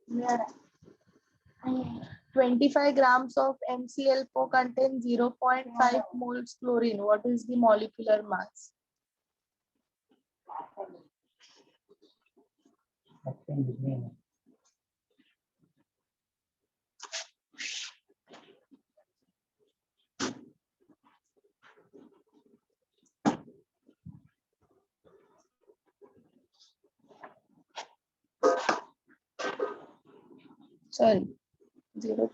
Yeah. 25 grams of MCl4 contains 0.5 moles chlorine. What is the molecular mass? Sorry, 0.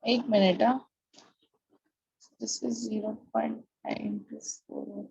1 minute. This is 0.9 plus 4.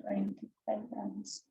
Twenty five grams.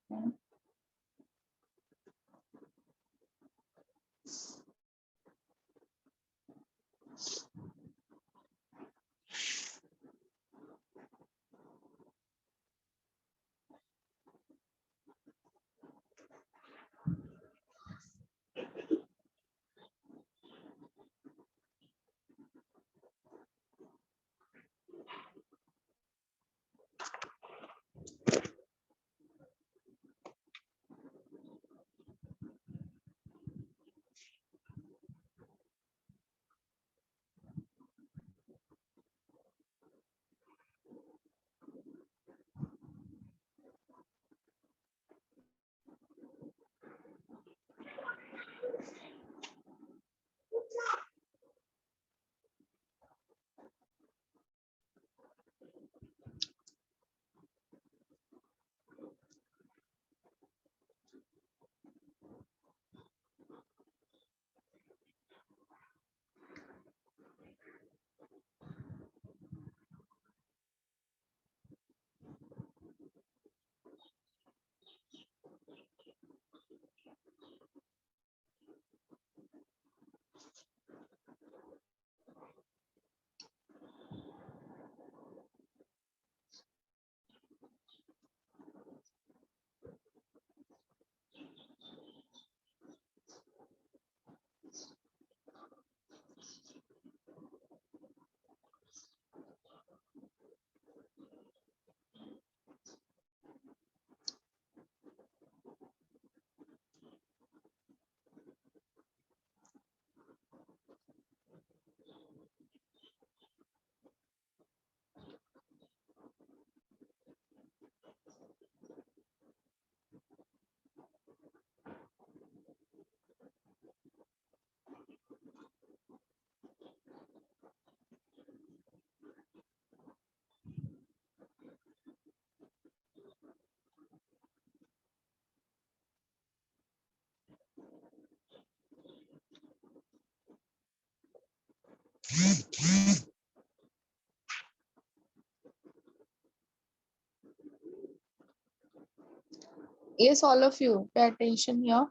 Yes, all of you, pay attention here.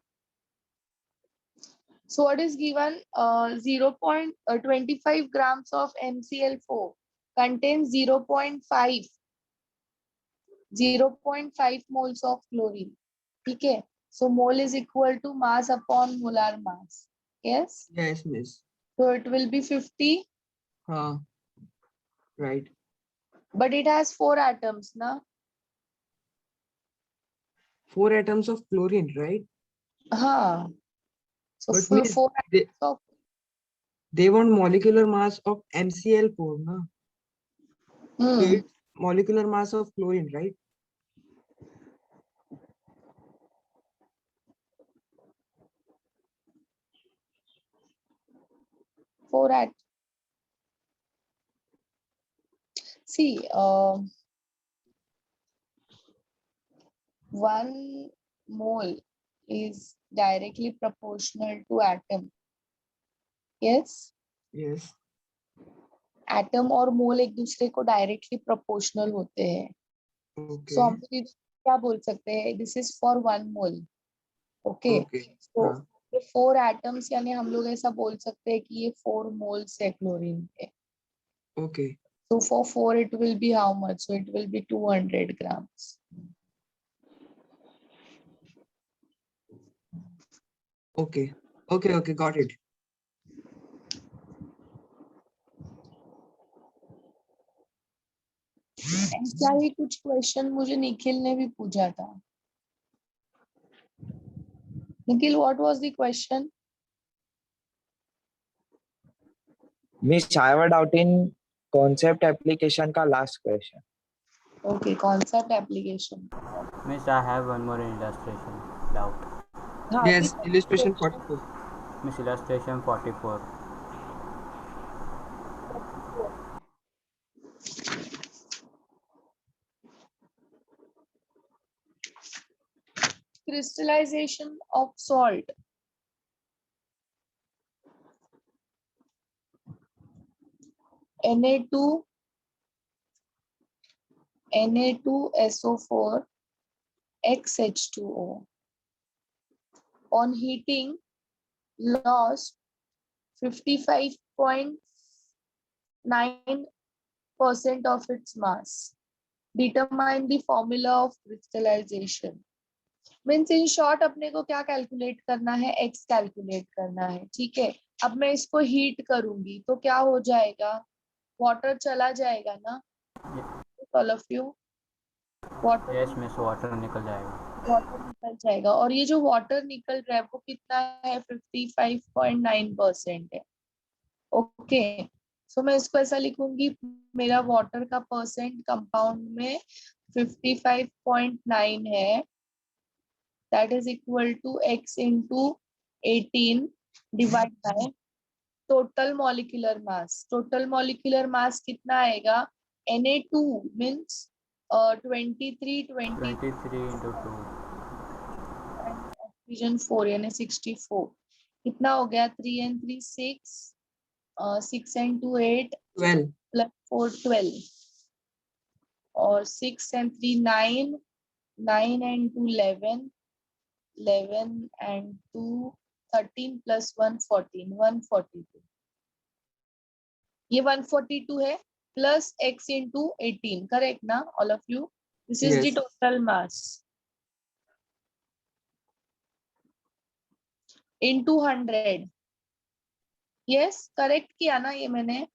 So what is given? 0.25 grams of MCl4 contains 0.5 moles of chlorine. ठीक है? So mole is equal to mass upon molar mass. Yes? Yes, miss. So it will be 50. Right. But it has 4 atoms, na? 4 atoms of chlorine, right? हाँ. So But miss, 4 atoms of. they want molecular mass of MCl4, na? So it's molecular mass of chlorine, right? Four at. See, 1 mole is directly proportional to atom. Yes? Yes. Atom और मोल एक दूसरे को directly proportional होते हैं. Okay. सो हम क्या बोल सकते हैं? This is for 1 mole. Okay. So 4 atoms यानी हम लोग ऐसा बोल सकते हैं कि ये 4 मोल्स है क्लोरीन के. Okay. So for 4 it will be how much? So it will be 200 grams. Okay. Okay. Got it. क्या ये कुछ क्वेश्चन मुझे निखिल ने भी पूछा था. Nikhil, what was the question? Miss, I have a doubt in concept application का last question. Okay, concept application. Miss, I have one more illustration doubt. Yes, illustration 44. Miss, illustration 44. Crystallization of salt. Na2, Na2SO4, XH2O. On heating, lost 55.9% of its mass. Determine the formula of crystallization. Means in short अपने को क्या calculate करना है? X calculate करना है. ठीक है. अब मैं इसको हीट करूंगी तो क्या हो जाएगा? वाटर चला जाएगा ना? All of you, water. Yes miss, water निकल जाएगा. वाटर निकल जाएगा और ये जो वाटर निकल रहा है वो कितना है? 55.9% है. ओके. सो मैं इसको ऐसा लिखूंगी, मेरा वाटर का परसेंट कंपाउंड में 55.9 है. That is equal to x into 18 divided by total molecular mass. Total molecular mass कितना आएगा? Na2 means 23 into 2. oxygen 4 यानी 64. कितना हो गया? 3 and 3 6, 6 and 2 8, 12 plus 4 12, और 6 and 3 9, 9 and 2 11, 11 and 2 13 plus 1 14, 142. ये 142 है प्लस x into 18. करेक्ट ना all of you? This is the total mass into 100. Yes, correct किया ना ये मैंने?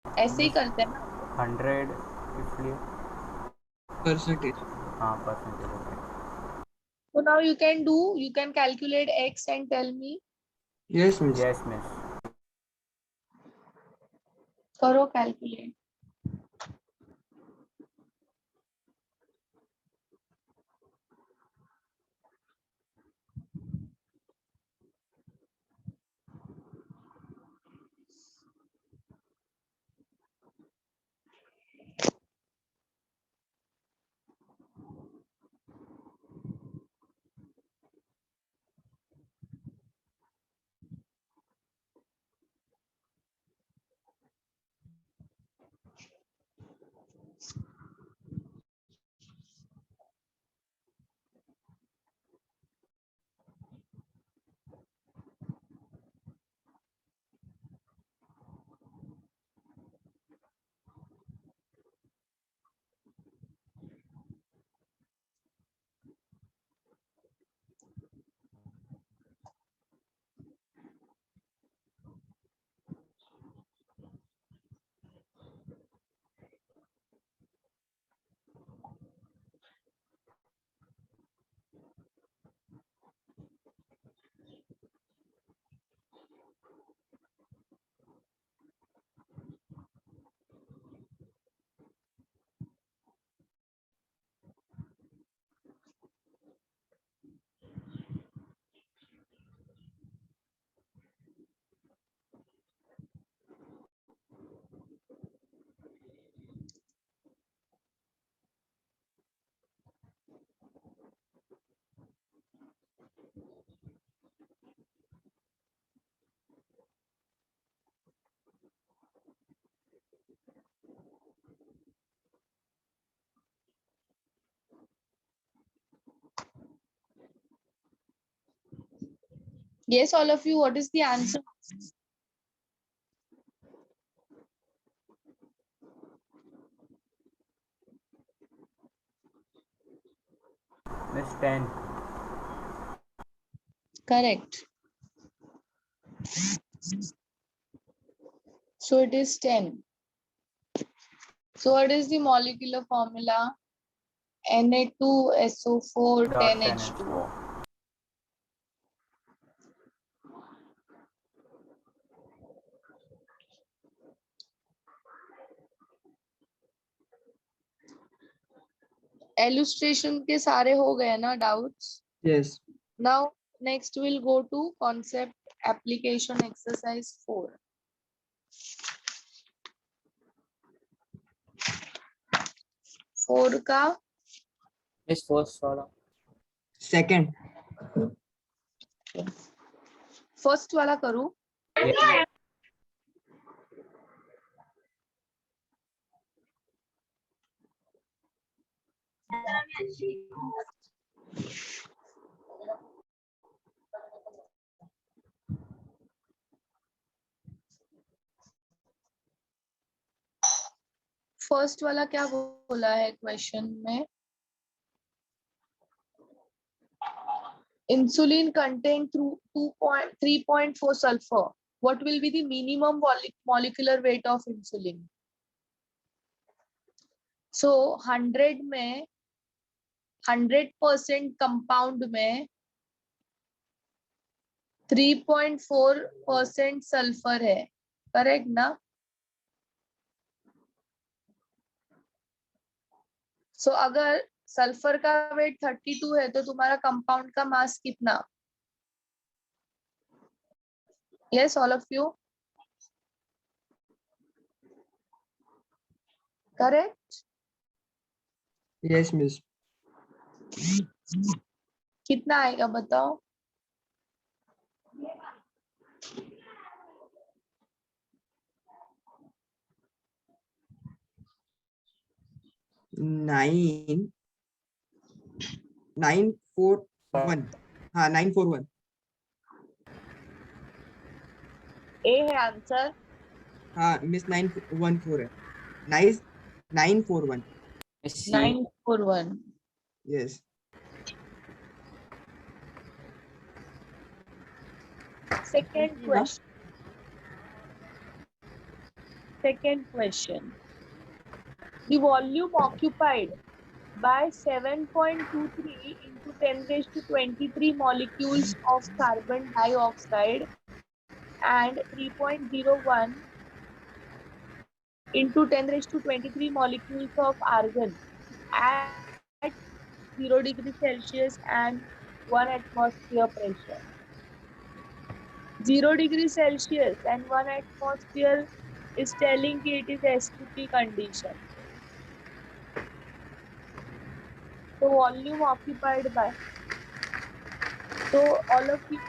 ऐसे ही करते हैं ना. 100 इसलिए. percentage. हाँ, percentage. So now you can calculate x and tell me. Yes, miss. Yes miss. करो calculate. Yes, all of you, what is the answer? Miss 10. Correct. So it is 10. So what is the molecular formula? Na2SO4 Dot 10H2O. 10H4. Illustration के सारे हो गए ना doubts? Yes. Now next we'll go to concept application exercise 4. Four का Miss first वाला. Second. First वाला करूं? Yeah. First वाला क्या बोला है क्वेश्चन में? Insulin contain through 3.4 sulfur. What will be the minimum molecular weight of insulin? So 100 में 100% compound में 3.4% सल्फर है, करेक्ट ना? सो अगर सल्फर का वेट 32 है तो तुम्हारा कंपाउंड का मास कितना? Yes all of you, correct? Yes, miss. कितना आएगा बताओ? Nine 941. हाँ 941. ए है आंसर? हाँ मिस 914 है. Nice 941. Miss C. 941. Yes. Second question. Second question. The volume occupied by 7.23 into 10 raised to 23 molecules of carbon dioxide and 3.01 into 10 raised to 23 molecules of argon at 0 degree Celsius and 1 atmosphere pressure. 0 degree Celsius and 1 atmosphere is telling it is STP condition. So volume occupied by. So all of you,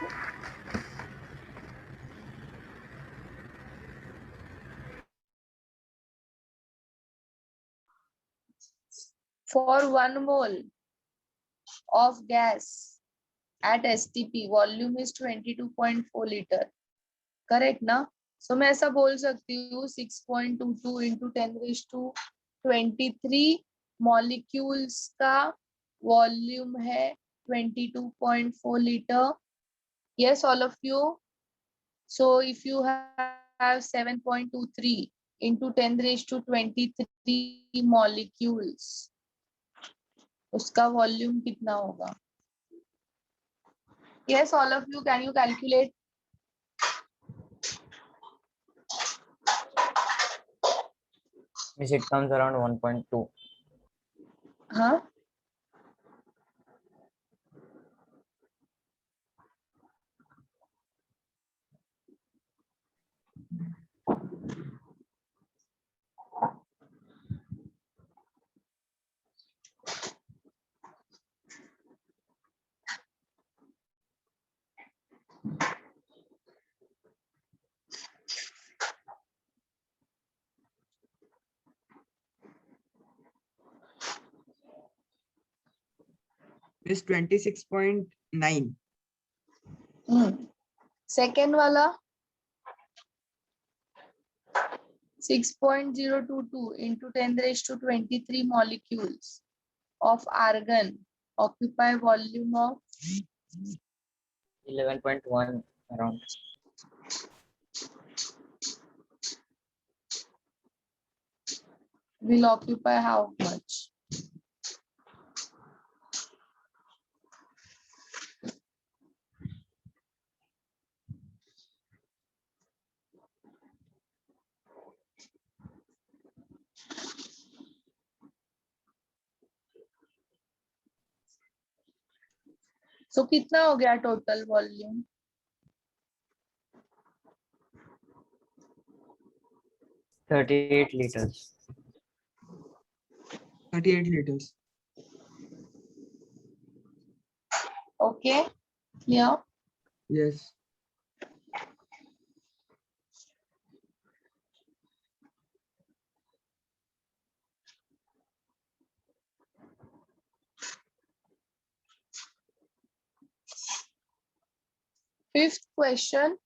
for 1 mole of gas at STP, volume is 22.4 liter. Correct ना? सो मैं ऐसा बोल सकती हूँ 6.22 into 10 raised to 23 molecules का volume है 22.4 litre. Yes all of you. So if you have 7.23 into 10 raised to 23 molecules, उसका volume कितना होगा? Yes all of you, can you calculate? Miss, it comes around 1.2. हाँ, Miss 26.9. सेकेंड वाला 6.022 into 10⁻23 molecules of argon occupy volume of 11.1 around. will occupy how much? So कितना हो गया total volume? 38 liters. 38 liters. Okay, clear? Yes. Fifth question.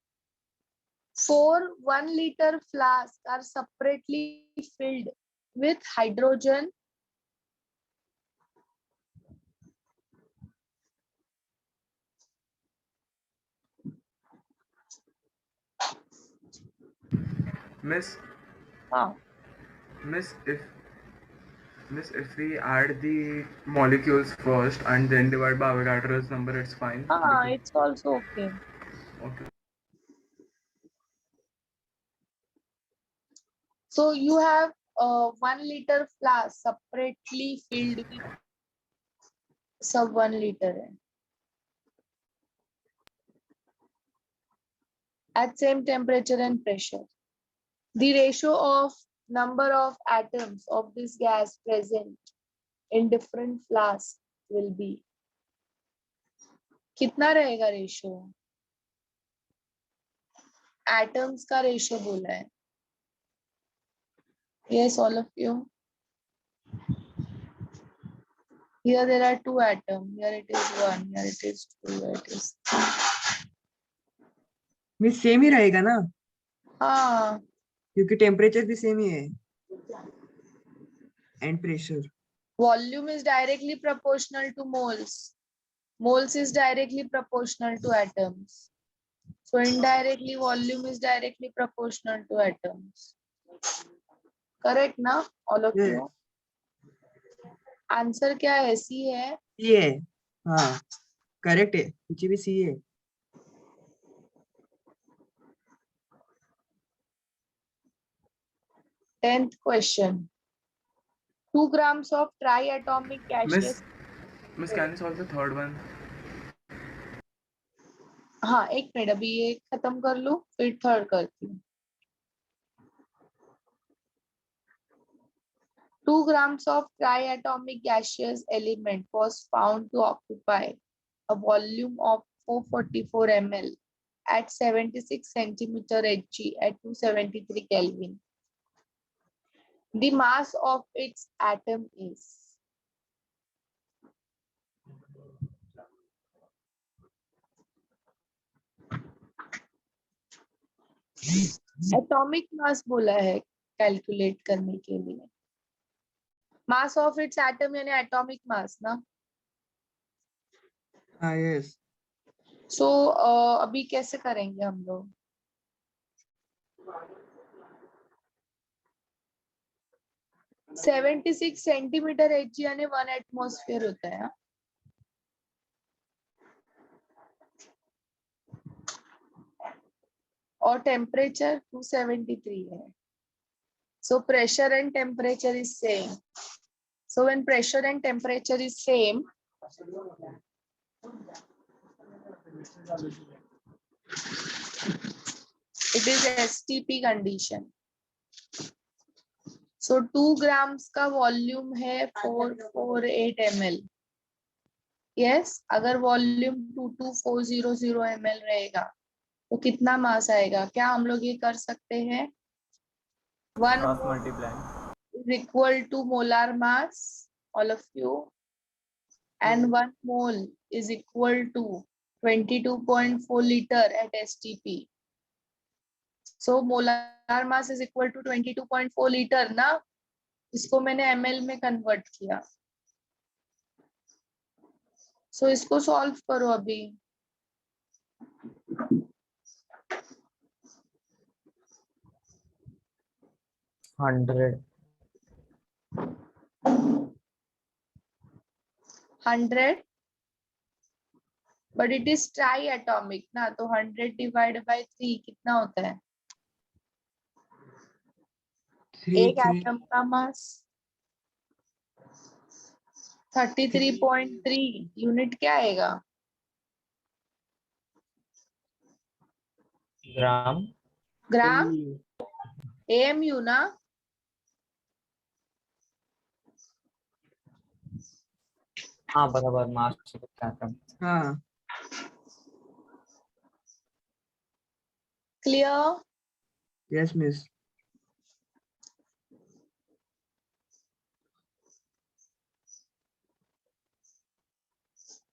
4 1-liter flasks are separately filled with hydrogen, Miss, हाँ, Miss, if we add the molecules first and then divide by Avogadro's number, it's fine. हाँ, it's also okay. Okay. So you have 1-liter flask separately filled with सब 1 liter है. At same temperature and pressure. The ratio of number of atoms of this gas present in different flasks will be. कितना रहेगा ratio? Atoms का ratio बोला है. Yes, all of you. Here there are 2 atoms. Here it is 1. Here it is 2. Here it is 3. Miss same ही रहेगा ना, हाँ, क्योंकि temperature भी सेम ही है and pressure. volume is directly proportional to moles. Moles is directly proportional to atoms. So indirectly volume is directly proportional to atoms. Correct ना all of you? Answer क्या है? सी है. सी है. हाँ करेक्ट है, कुछ भी सी है. 10th question. 2 grams of triatomic gaseous. Miss, can you solve the third one? हाँ, एक मिनट, अभी ये खत्म कर लूं फिर थर्ड करती हूँ. 2 grams of triatomic gaseous element was found to occupy a volume of 444 ml at 76 centimeter Hg at 273 Kelvin. The mass of its atom is. Atomic mass बोला है कैलकुलेट करने के लिए. मास ऑफ इट्स एटम यानी atomic mass ना. हाँ yes. सो अभी कैसे करेंगे हम लोग? सेवेंटी 76 सेंटीमीटर एच यानी 1 एटमॉस्फेयर होता है. और टेम्परेचर 273 है. So pressure and temperature is same. So when pressure and temperature is same, it is STP condition. So 2 grams का वॉल्यूम है 448 ml. Yes, अगर वॉल्यूम 22400 ml रहेगा तो कितना मास आएगा? क्या हम लोग ये कर सकते हैं? 1 Cross multiplying. is equal to molar mass, all of you, and 1 mole is equal to 22.4 liter at STP. So molar mass is equal to 22.4 liter ना, इसको मैंने ml में कन्वर्ट किया. So इसको सॉल्व करो अभी. Hundred 100, but it is triatomic ना, तो 100 divided by 3 कितना होता है? 3 एक एटम का मास 33.3 यूनिट क्या आएगा? ग्राम ग्राम. AMU ना. हाँ बराबर मास एटम. हाँ. Clear? Yes, miss.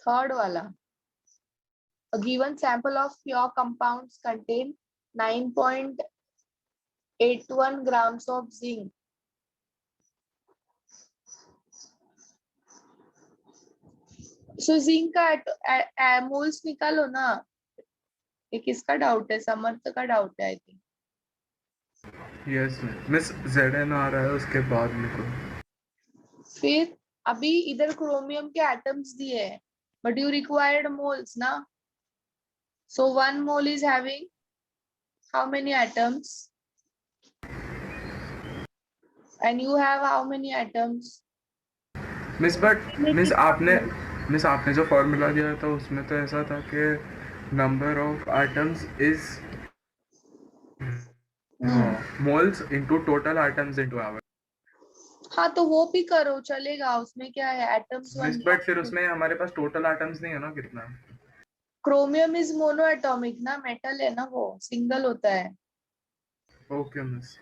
Third वाला. A given sample of pure compounds contain 9.81 grams of zinc. So zinc का मोल्स निकालो ना. ये किसका डाउट है? समर्थ का डाउट है I think. Yes miss Zn आ रहा है उसके बाद लिखो. फिर अभी इधर क्रोमियम के एटम्स दिए हैं, बट यू रिक्वायर्ड मोल्स ना. So 1 mole is having how many atoms? And you have how many atoms? Miss आपने जो फॉर्मूला दिया था उसमें तो ऐसा था कि number of atoms is moles into total atoms into आवर. हाँ तो वो भी करो, चलेगा, उसमें क्या है? एटम्स मिस बट फिर उसमें हमारे पास टोटल एटम्स नहीं है ना. कितना? क्रोमियम इज मोनोएटॉमिक ना, मेटल है ना, वो सिंगल होता है. Okay miss.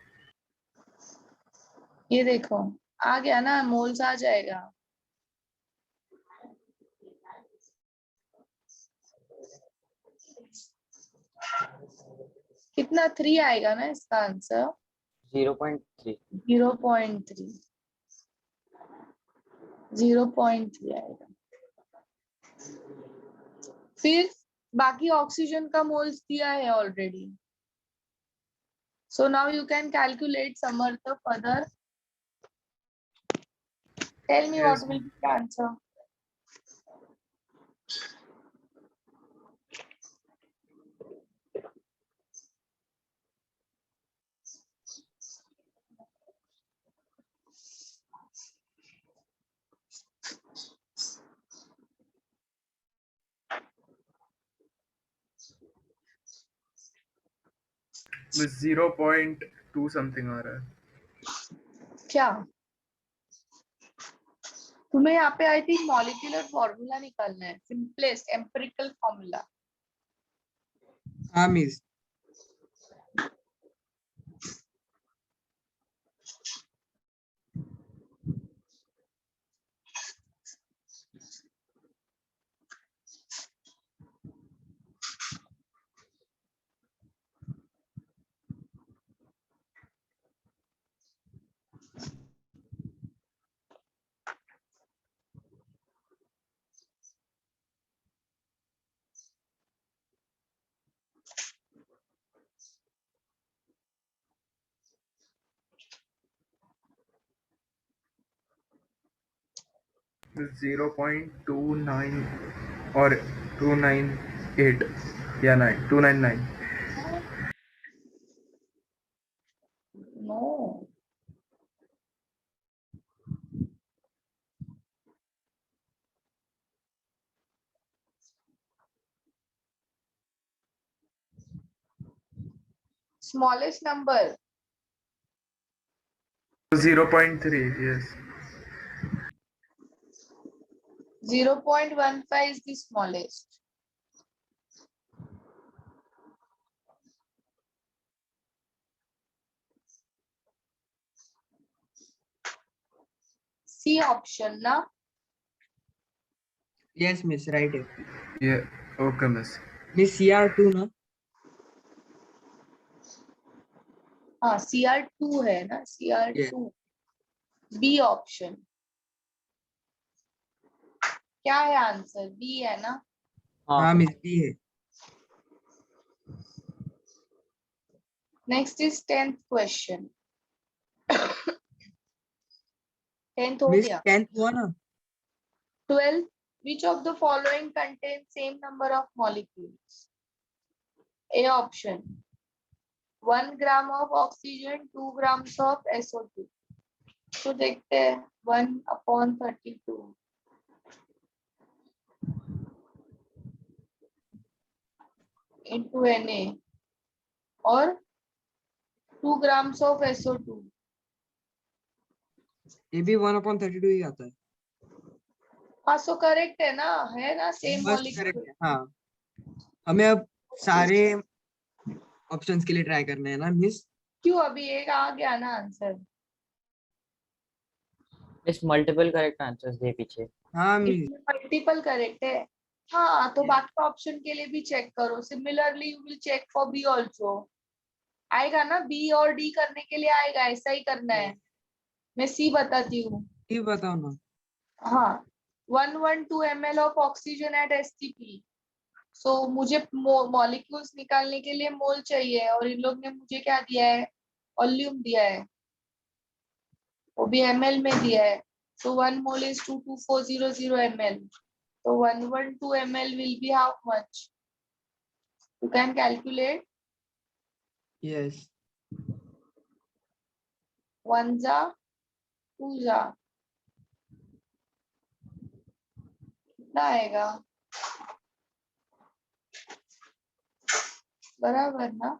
ये देखो आ गया ना, मोल्स आ जाएगा. कितना? 3 आएगा ना इसका आंसर. 0.3. 0.3. 0.3 आएगा. फिर बाकी ऑक्सीजन का मोल्स दिया है already. So now you can calculate Samarth further. Tell me what will be the answer. Miss 0.2 something आ रहा है. क्या तुम्हें यहाँ पे आई थिंक मॉलिक्यूलर फॉर्मूला निकालना है, सिंपलेस्ट एम्पिरिकल फॉर्मूला. हाँ मिस. मिस 0.29 और 298 या 299. No. Smallest number. 0.3. yes. 0.15 is the smallest. C option ना. Yes, miss. Right. Yeah. Okay, miss. Miss CR2 ना? हाँ Cr2 है ना, Yeah. Cr2 B option. क्या है आंसर? बी है ना? हाँ हाँ sir. मिस B है। Next is 10th question. 10th हो मिस गया। 10th हुआ ना? 12th, which of the following contains same number of molecules? A option, 1 gram of oxygen, 2 grams of SO2। तो देखते हैं 1/32 into Na और 2 grams of SO2। ये भी 1/32 ही आता है। हाँ सो करेक्ट है ना, है ना सेम बस मॉलिक्यूल। करेक्ट है। हाँ, हमें अब सारे ऑप्शंस के लिए ट्राई करना है ना मिस? क्यों? अभी एक आ गया ना answer. Miss multiple correct answers दे पीछे। हाँ मिस। इसमें मल्टीपल करेक्ट है। हाँ तो Yeah. बाकी ऑप्शन के लिए भी चेक करो। Similarly you will check for B also. आएगा ना बी और डी करने के लिए आएगा, ऐसा ही करना है। मैं सी बताती हूँ। ये बताओ ना। हाँ 112 ml of oxygen at STP. So मुझे मॉलिक्यूल्स निकालने के लिए मोल चाहिए और इन लोग ने मुझे क्या दिया है? वॉल्यूम दिया है, वो भी ml में दिया है। सो 1 mole is 22400 ml। So 112 ml will be how much? You can calculate. Yes. 1 जा 2 जा कितना आएगा? बराबर ना?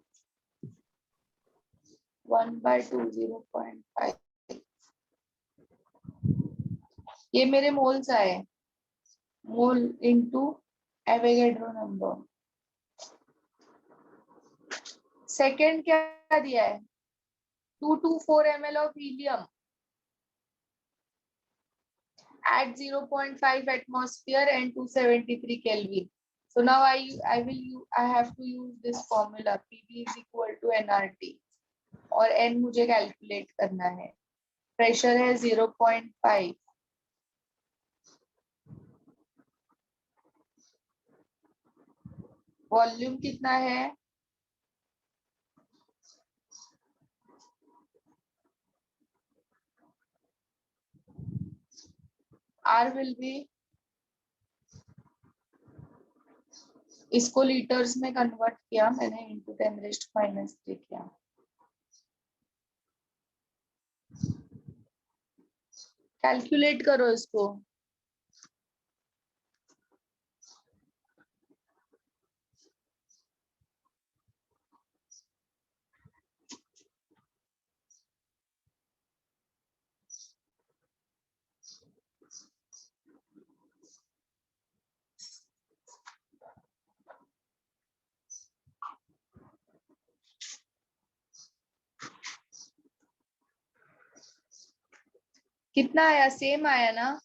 1/2 0.5। ये मेरे मोल्स आए, मोल इनटू एवोगैड्रो नंबर। सेकंड क्या दिया है? 224 ml of helium at 0.5 atmosphere and 273 Kelvin. So now I have to use this formula PV is equal to nRT और n मुझे कैलकुलेट करना है। प्रेशर है 0.5, वॉल्यूम कितना है? R will be, इसको लीटर्स में कन्वर्ट किया मैंने इंटू 10⁻³ किया। कैलकुलेट करो इसको। कितना आया? सेम आया ना?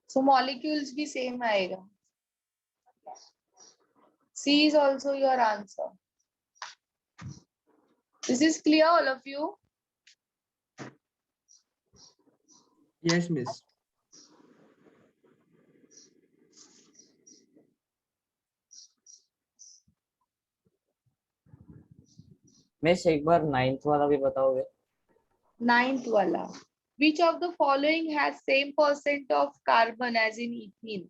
सो मॉलिक्यूल्स भी सेम आएगा। C is also your answer. This is clear all of you? Yes miss. Miss एक बार 9th वाला भी बताओगे? 9th वाला, which of the following has same percent of carbon as in ethene?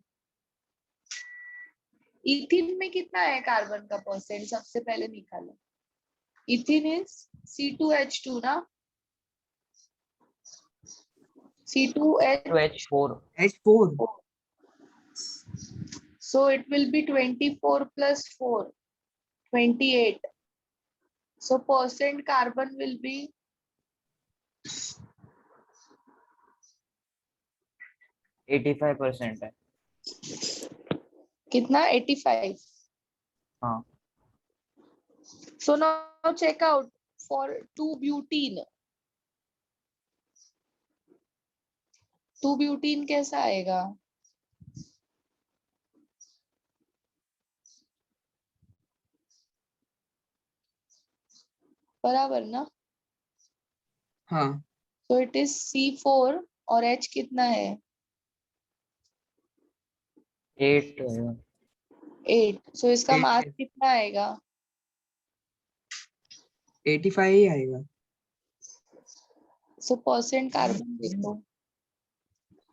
Ethene में कितना है कार्बन का परसेंट? सबसे पहले निकालो। इथीन इज C2H2 ना? H4 H4। So it will be 24 plus 4, 28. So percent carbon will be 85% है। कितना? 85। हाँ So now check out for 2-butene. 2 butene कैसा आएगा? बराबर ना? हाँ तो इट इज C4 और H कितना है? 8 8। सो इसका मास 8 कितना आएगा? 85 ही आएगा। सो परसेंट कार्बन देखो,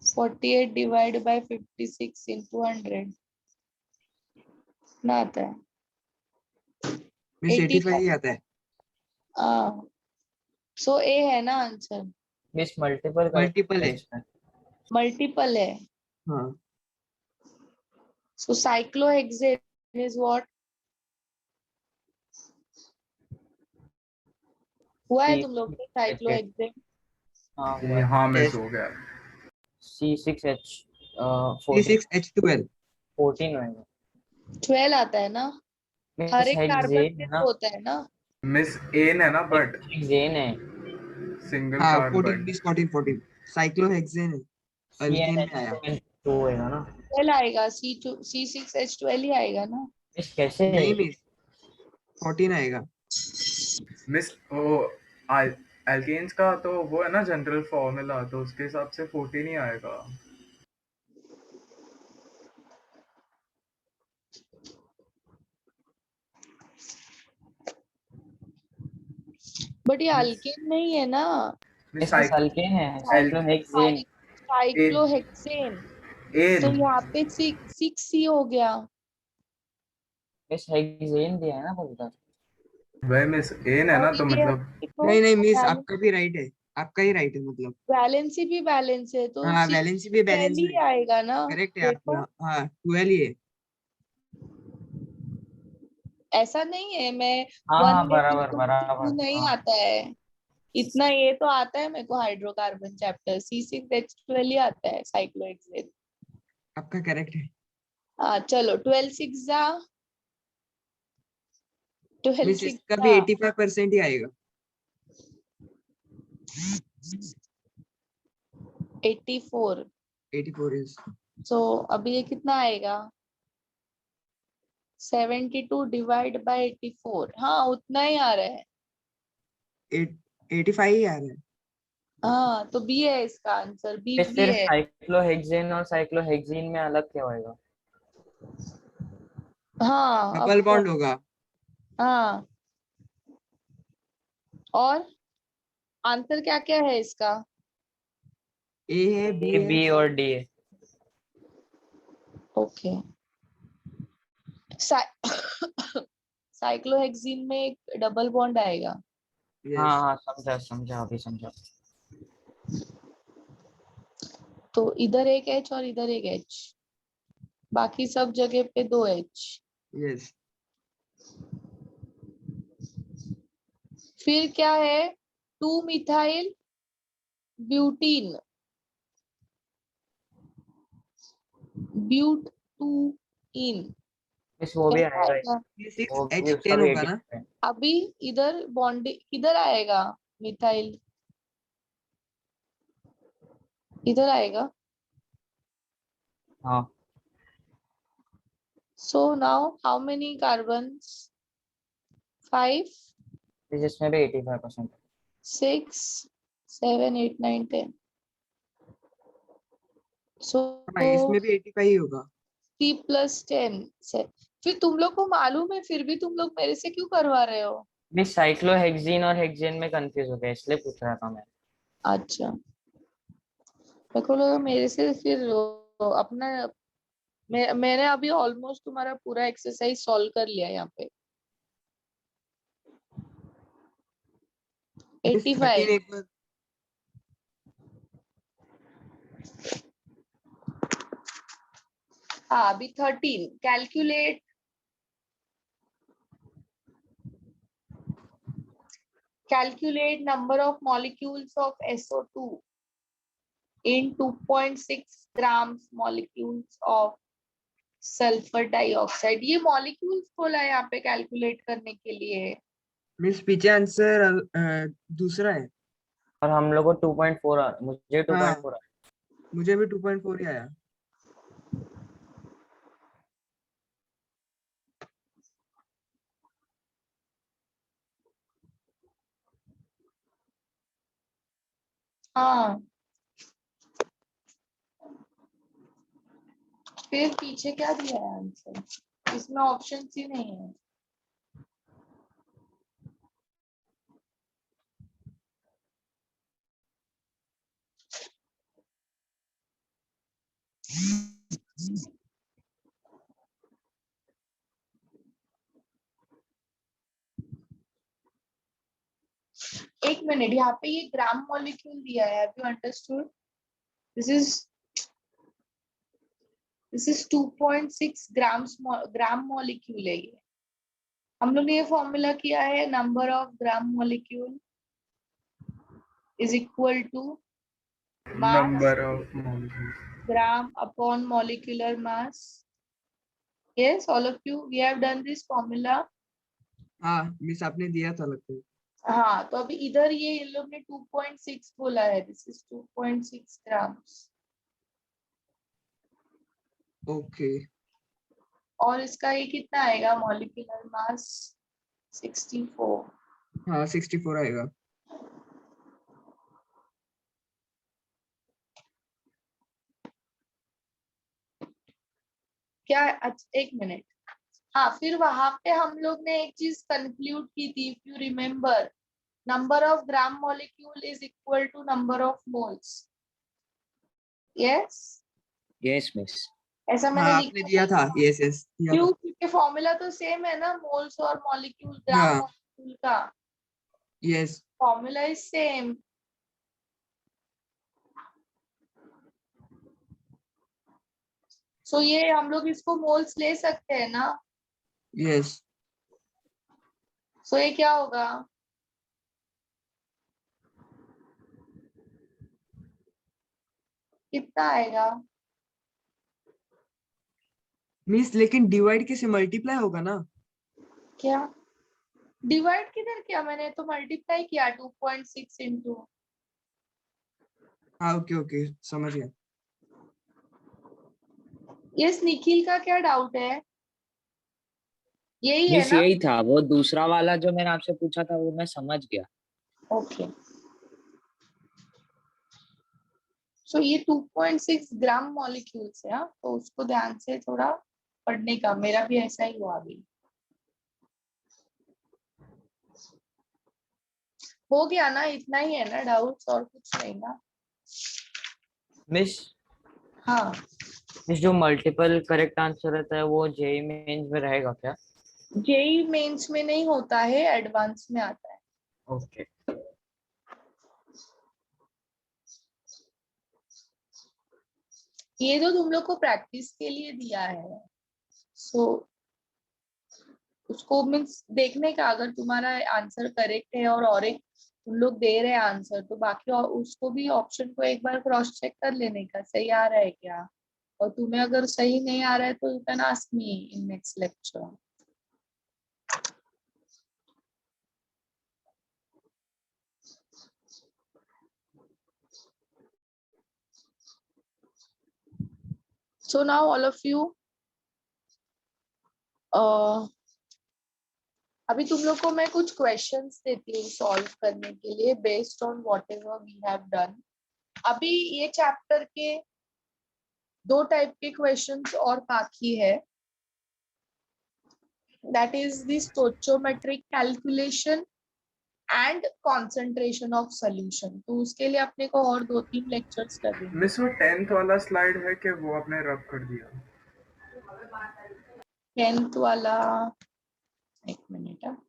48 डिवाइड बाय 56 into 100 कितना आता है? मिस 85 ही 85। आता है। हाँ, सो ए है ना आंसर? मिस मल्टीपल कर मल्टीपल है। इसमें। मल्टीपल है। हाँ सो साइक्लोहेक्सेन इज व्हाट? हुआ है तुम लोग के साइक्लोहेक्सेन? हाँ ये हाँ मिस Yes. हो गया। C6H C6H12। 14 होएगा। 12 आता है ना? मिस हर एक कार्बन हेक्सेन में है ना, तो होता है ना? मिस एन है ना, बट हेक्सेन है। सिंगल हाँ 14 कार्बन। मिस 14 साइक्लोहेक्सेन है। अल्केन में आया। CnH2 होएगा ना? 12 आएगा, C6H12 ही आएगा ना? मिस कैसे? नहीं मिस 14 आएगा। मिस वो एल्केन्स का तो वो है ना जनरल फॉर्मूला, तो उसके हिसाब से 14 ही आएगा। बट ये अल्केन नहीं है ना? मिस मिस अल्केन है, एल साइक्लोहेक्सेन। साइक्लोहेक्सेन। तो एन यहाँ पे 6C हो गया। मिस हेक्सेन दिया है ना बोलता। वह मिस एन है और ना, तो ये मतलब देखो, नहीं नहीं मिस आपका भी राइट है। आपका ही राइट है मतलब। वैलेंसी भी बैलेंस है तो हाँ C बैलेंस भी बैलेंस ही है। आएगा ना? करेक्ट है देखो, आपका। हाँ 12 ही है। ऐसा नहीं है मैं हाँ वन हाँ में बराबर बिल्कुल बराबर नहीं हाँ। आता है। इतना ये तो आता है मेरे को, हाइड्रोकार्बन चैप्टर C6H12 ही आता है साइक्लोहेक्सेन। आपका करेक्ट है। हाँ चलो, 12 6 जा, 12 मिस 6 इसका भी जा 85% ही आएगा। 84। 84 इज सो अभी ये कितना आएगा? 72 डिवाइड बाय 84। हाँ उतना ही आ रहा है। 85 ही आ रहा है। हाँ तो बी है इसका आंसर, बी मिस बी फिर है। साइक्लोहेक्सेन और साइक्लोहेक्सीन में अलग क्या होएगा? हाँ अब डबल बॉन्ड होगा। हाँ, और आंसर क्या क्या है इसका? ए है बी ए है। बी और डी है। ओके। साइक्लोहेक्सीन में एक डबल बॉन्ड आएगा। हाँ यस हाँ समझा समझा अभी समझा। तो इधर एक H और इधर एक H, बाकी सब जगह पे 2 H। यस। फिर क्या है? 2 मिथाइल ब्यूटीन, ब्यूट 2 इन मिस वो भी कैसा आएगा आएगा? इस, वो भी उसका C6H10 भी होगा 80 ना। है। अभी इधर बॉन्ड किधर आएगा? मिथाइल इधर आएगा। हाँ so now how many carbons? 5 जिसमें भी 85%। 6 7 8 9 10। सो हाँ इसमें भी 85 ही होगा। C+10 से। फिर तुम लोग को मालूम है, फिर भी तुम लोग मेरे से क्यों करवा रहे हो? मिस साइक्लोहेक्सीन और हेक्सेन में कंफ्यूज हो गया इसलिए पूछ रहा था मैं। अच्छा, मेरे को लगा मेरे से फिर अपना मैंने अभी ऑलमोस्ट तुम्हारा पूरा एक्सरसाइज सॉल्व कर लिया यहाँ पे। मिस 13 85। एक बार। हाँ अभी 13। Calculate number of molecules of SO2 in 2.6 grams molecules of sulphur dioxide. ये मॉलिक्यूल्स बोला है यहाँ पे कैलकुलेट करने के लिए। मिस पीछे आंसर दूसरा है। और हम लोग को 2.4 मुझे हाँ 2.4 मुझे भी 2.4 ही आया। हाँ, फिर पीछे क्या दिया है आंसर? इसमें ऑप्शन ही नहीं है। एक मिनट, यहाँ पे ये ग्राम मॉलिक्यूल दिया है, have you understood? This is 2.6 gram molecule है ये। हम लोग ने ये फॉर्मूला किया है, number of gram molecule is equal to mass Number of molecules. Gram upon molecular mass. Yes, all of you, we have done this formula. हाँ miss आपने दिया था लगता है। हाँ, तो अभी इधर ये इन लोग ने 2.6 बोला है, दिस इज 2.6 ग्राम्स। ओके। और इसका ये कितना आएगा मॉलिक्यूलर मास? 64। हाँ 64 आएगा। क्या? अच्छा एक मिनट। हाँ, फिर वहां पे हम लोग ने एक चीज कंक्लूड की थी, if you remember, number of gram molecule is equal to number of moles. Yes, yes miss. ऐसा हाँ मैंने आपने लिखा दिया था। था, यस यस दिया था। क्यों? क्योंकि फॉर्मूला तो सेम है ना, मोल्स और मॉलिक्यूल, ग्राम हाँ मॉलिक्यूल का yes. Formula is same. So ये हम लोग इसको मोल्स ले सकते हैं ना? यस। सो ये क्या होगा? कितना आएगा? मिस लेकिन डिवाइड कैसे, मल्टीप्लाई होगा ना? क्या डिवाइड किधर किया? मैंने तो मल्टीप्लाई किया 2.6 इंटू। हाँ ओके ओके समझ गया। यस, निखिल का क्या डाउट है? यही है मिस ना? यही था, वो दूसरा वाला जो मैंने आपसे पूछा था वो मैं समझ गया। ओके। सो ये 2.6 ग्राम मॉलिक्यूल्स है, हाँ? तो उसको ध्यान से थोड़ा पढ़ने का, मेरा भी ऐसा ही हुआ अभी। हो गया ना? इतना ही है ना डाउट्स, और कुछ नहीं ना? मिस हाँ, मिस जो मल्टीपल करेक्ट आंसर रहता है वो जेई मेंस में रहेगा क्या? जेई मेंस में नहीं होता है, एडवांस में आता है। ओके। ये तो तुम लोग को प्रैक्टिस के लिए दिया है, सो उसको मीन्स देखने का, अगर तुम्हारा आंसर करेक्ट है और एक तुम लोग दे रहे हैं आंसर, तो बाकी और उसको भी ऑप्शन को एक बार क्रॉस चेक कर लेने का, सही आ रहा है क्या? और तुम्हें अगर सही नहीं आ रहा है तो you can ask me in next lecture. So now all of you, अभी तुम लोग को मैं कुछ क्वेश्चंस देती हूँ सॉल्व करने के लिए, based on whatever we have done. अभी ये चैप्टर के 2 टाइप के क्वेश्चंस और बाकी है, that is the stoichiometric calculation and concentration of solution. तो उसके लिए अपने को और 2-3 लेक्चर्स लगेंगे। मिस वो 10th वाला स्लाइड है कि वो आपने रब कर दिया? 10th वाला, एक मिनट।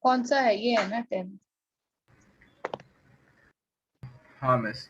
कौन सा है? ये है ना 10th? हाँ miss.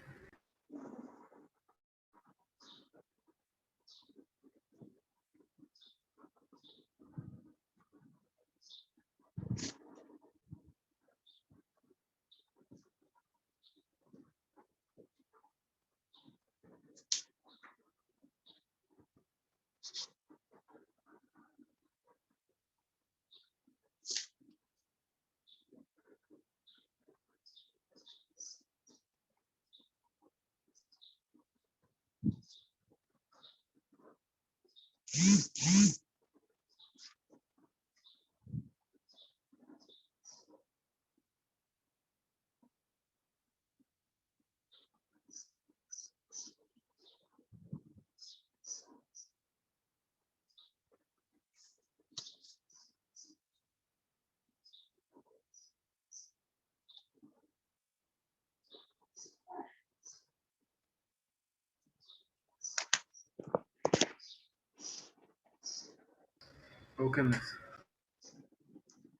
Okay, miss.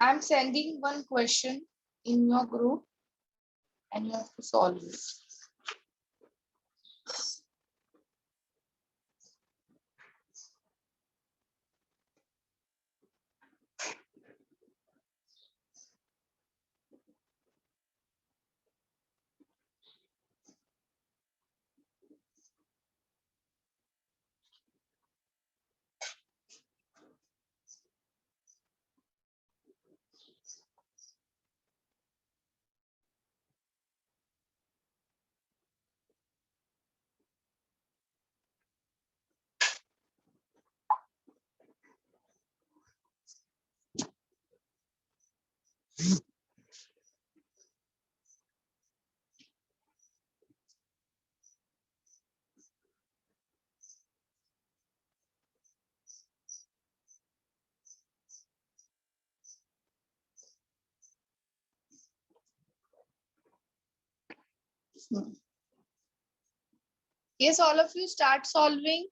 I'm sending one question in your group and you have to solve it. Yes, all of you start solving.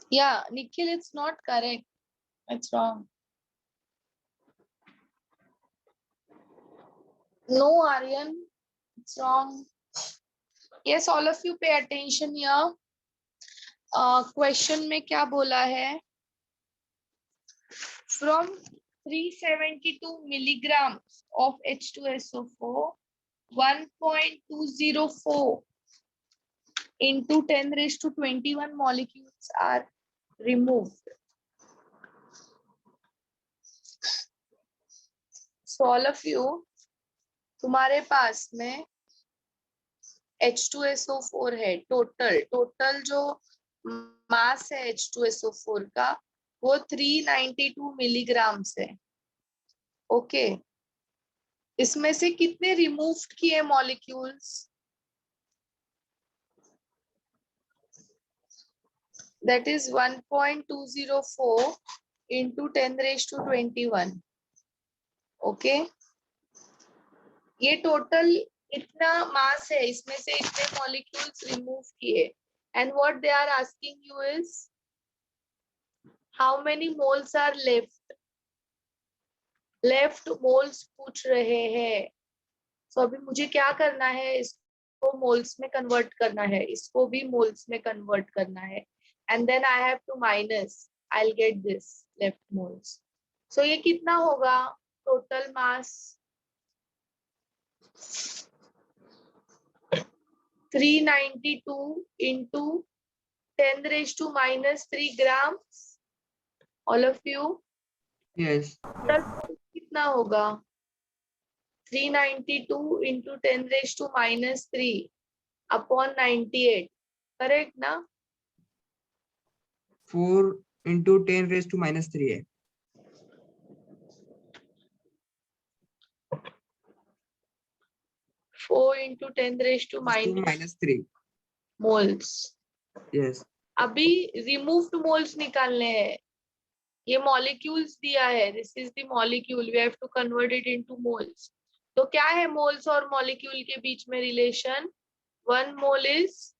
Yeah, Nikhil, it's not correct. It's wrong. No, Aryan, it's wrong. Yes, all of you pay attention here. Question में क्या बोला है? From 372 milligrams of H2SO4, 1.204 into 10 raised to 21 molecules are removed. So all of you, तुम्हारे पास में H2SO4 है, total जो मास है H2SO4 का वो 392 मिलीग्राम है. ओके, इसमें से कितने रिमूव किए molecules? That is 1.204 into 10 raised to 21. Okay, ये टोटल इतना मास है, इसमें से इतने मॉलिक्यूल्स रिमूव किए. And what they are asking you is how many moles are left moles पूछ रहे हैं. सो अभी मुझे क्या करना है, इसको मोल्स में कन्वर्ट करना है, इसको भी मोल्स में कन्वर्ट करना है. And then I have to minus, I will get this left moles. So ये कितना होगा total mass? 392 into 10 raised to minus 3 grams. All of you? Yes. कितना होगा? 392 into 10 raised to minus 3 upon 98. Correct ना? 4 into 10 raised to minus 3 है. 4 into 10 raised to minus 3 moles. Yes. अभी removed moles निकालने हैं. ये molecules दिया है. This is the molecule. We have to convert it into moles. तो क्या है moles और molecule के बीच में relation? 1 mole is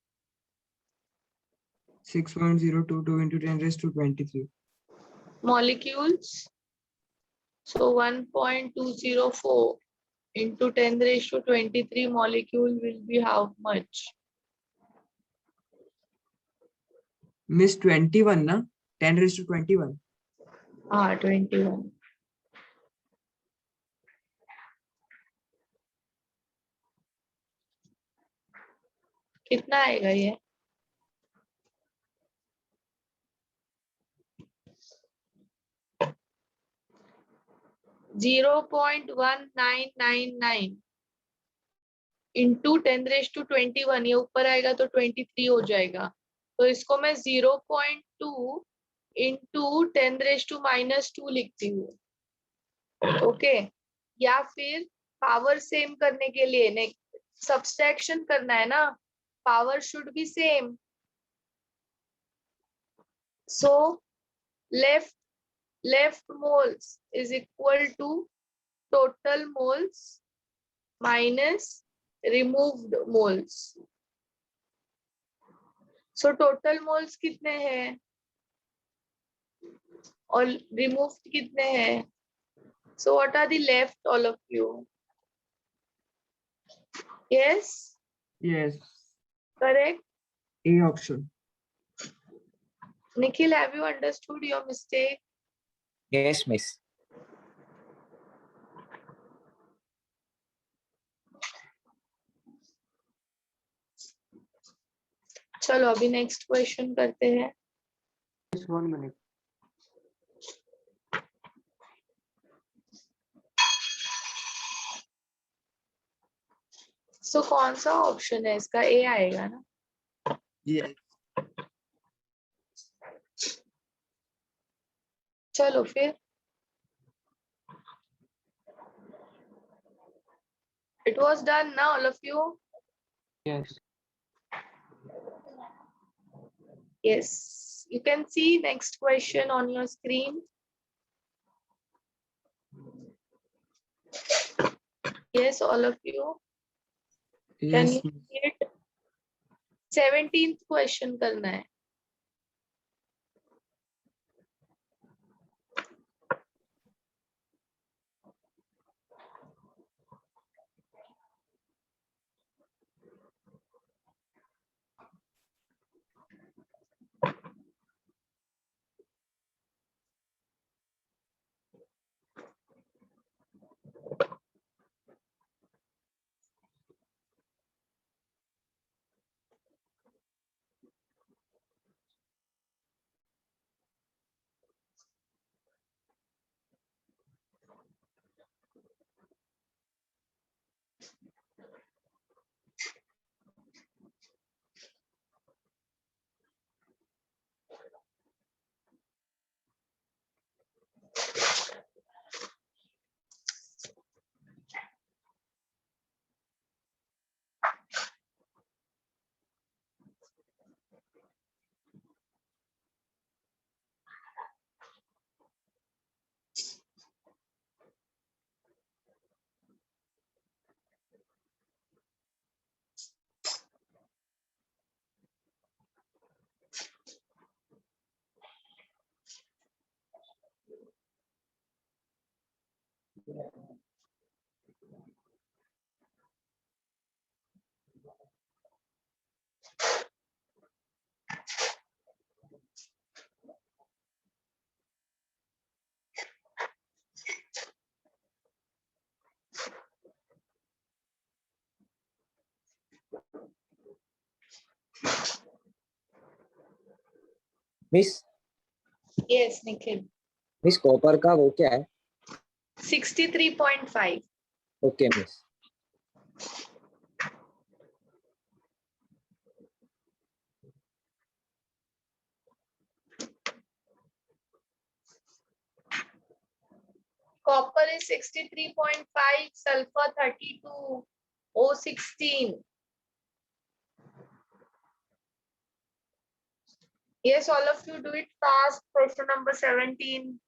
6.022 into 10 raised to 23. molecules. So 1.204 into 10 raised to 23 molecule will be how much? Miss 21 ना? 10 raised to 21. 21. कितना आएगा ये? (0.1999 into 10 raised to 21. ये ऊपर आएगा तो 23 हो जाएगा. तो इसको मैं 0.2 into 10 raised to minus 2 लिखती हूँ. ओके, या फिर पावर सेम करने के लिए सब्सट्रैक्शन करना है ना, power should be same. So left moles is equal to total moles minus removed moles. So total moles कितने हैं और removed कितने हैं? So what are the left, all of you? Yes? Yes. Correct? A option. Nikhil, have you understood your mistake? Yes, miss. चलो अभी next question करते हैं. Just 1 minute. सो कौन सा ऑप्शन है इसका? ए आएगा ना? Yes. चलो फिर. It was done now, all of you? Yes. Yes. You can see next question on your screen. Yes, all of you. Can Yes. you see it? 17th question करना है. Miss Yes, Nikhil. Miss copper का वो क्या है? 63.5. Okay miss. Copper is 63.5, sulfur 32, O16. Yes, all of you do it fast. Question number 17.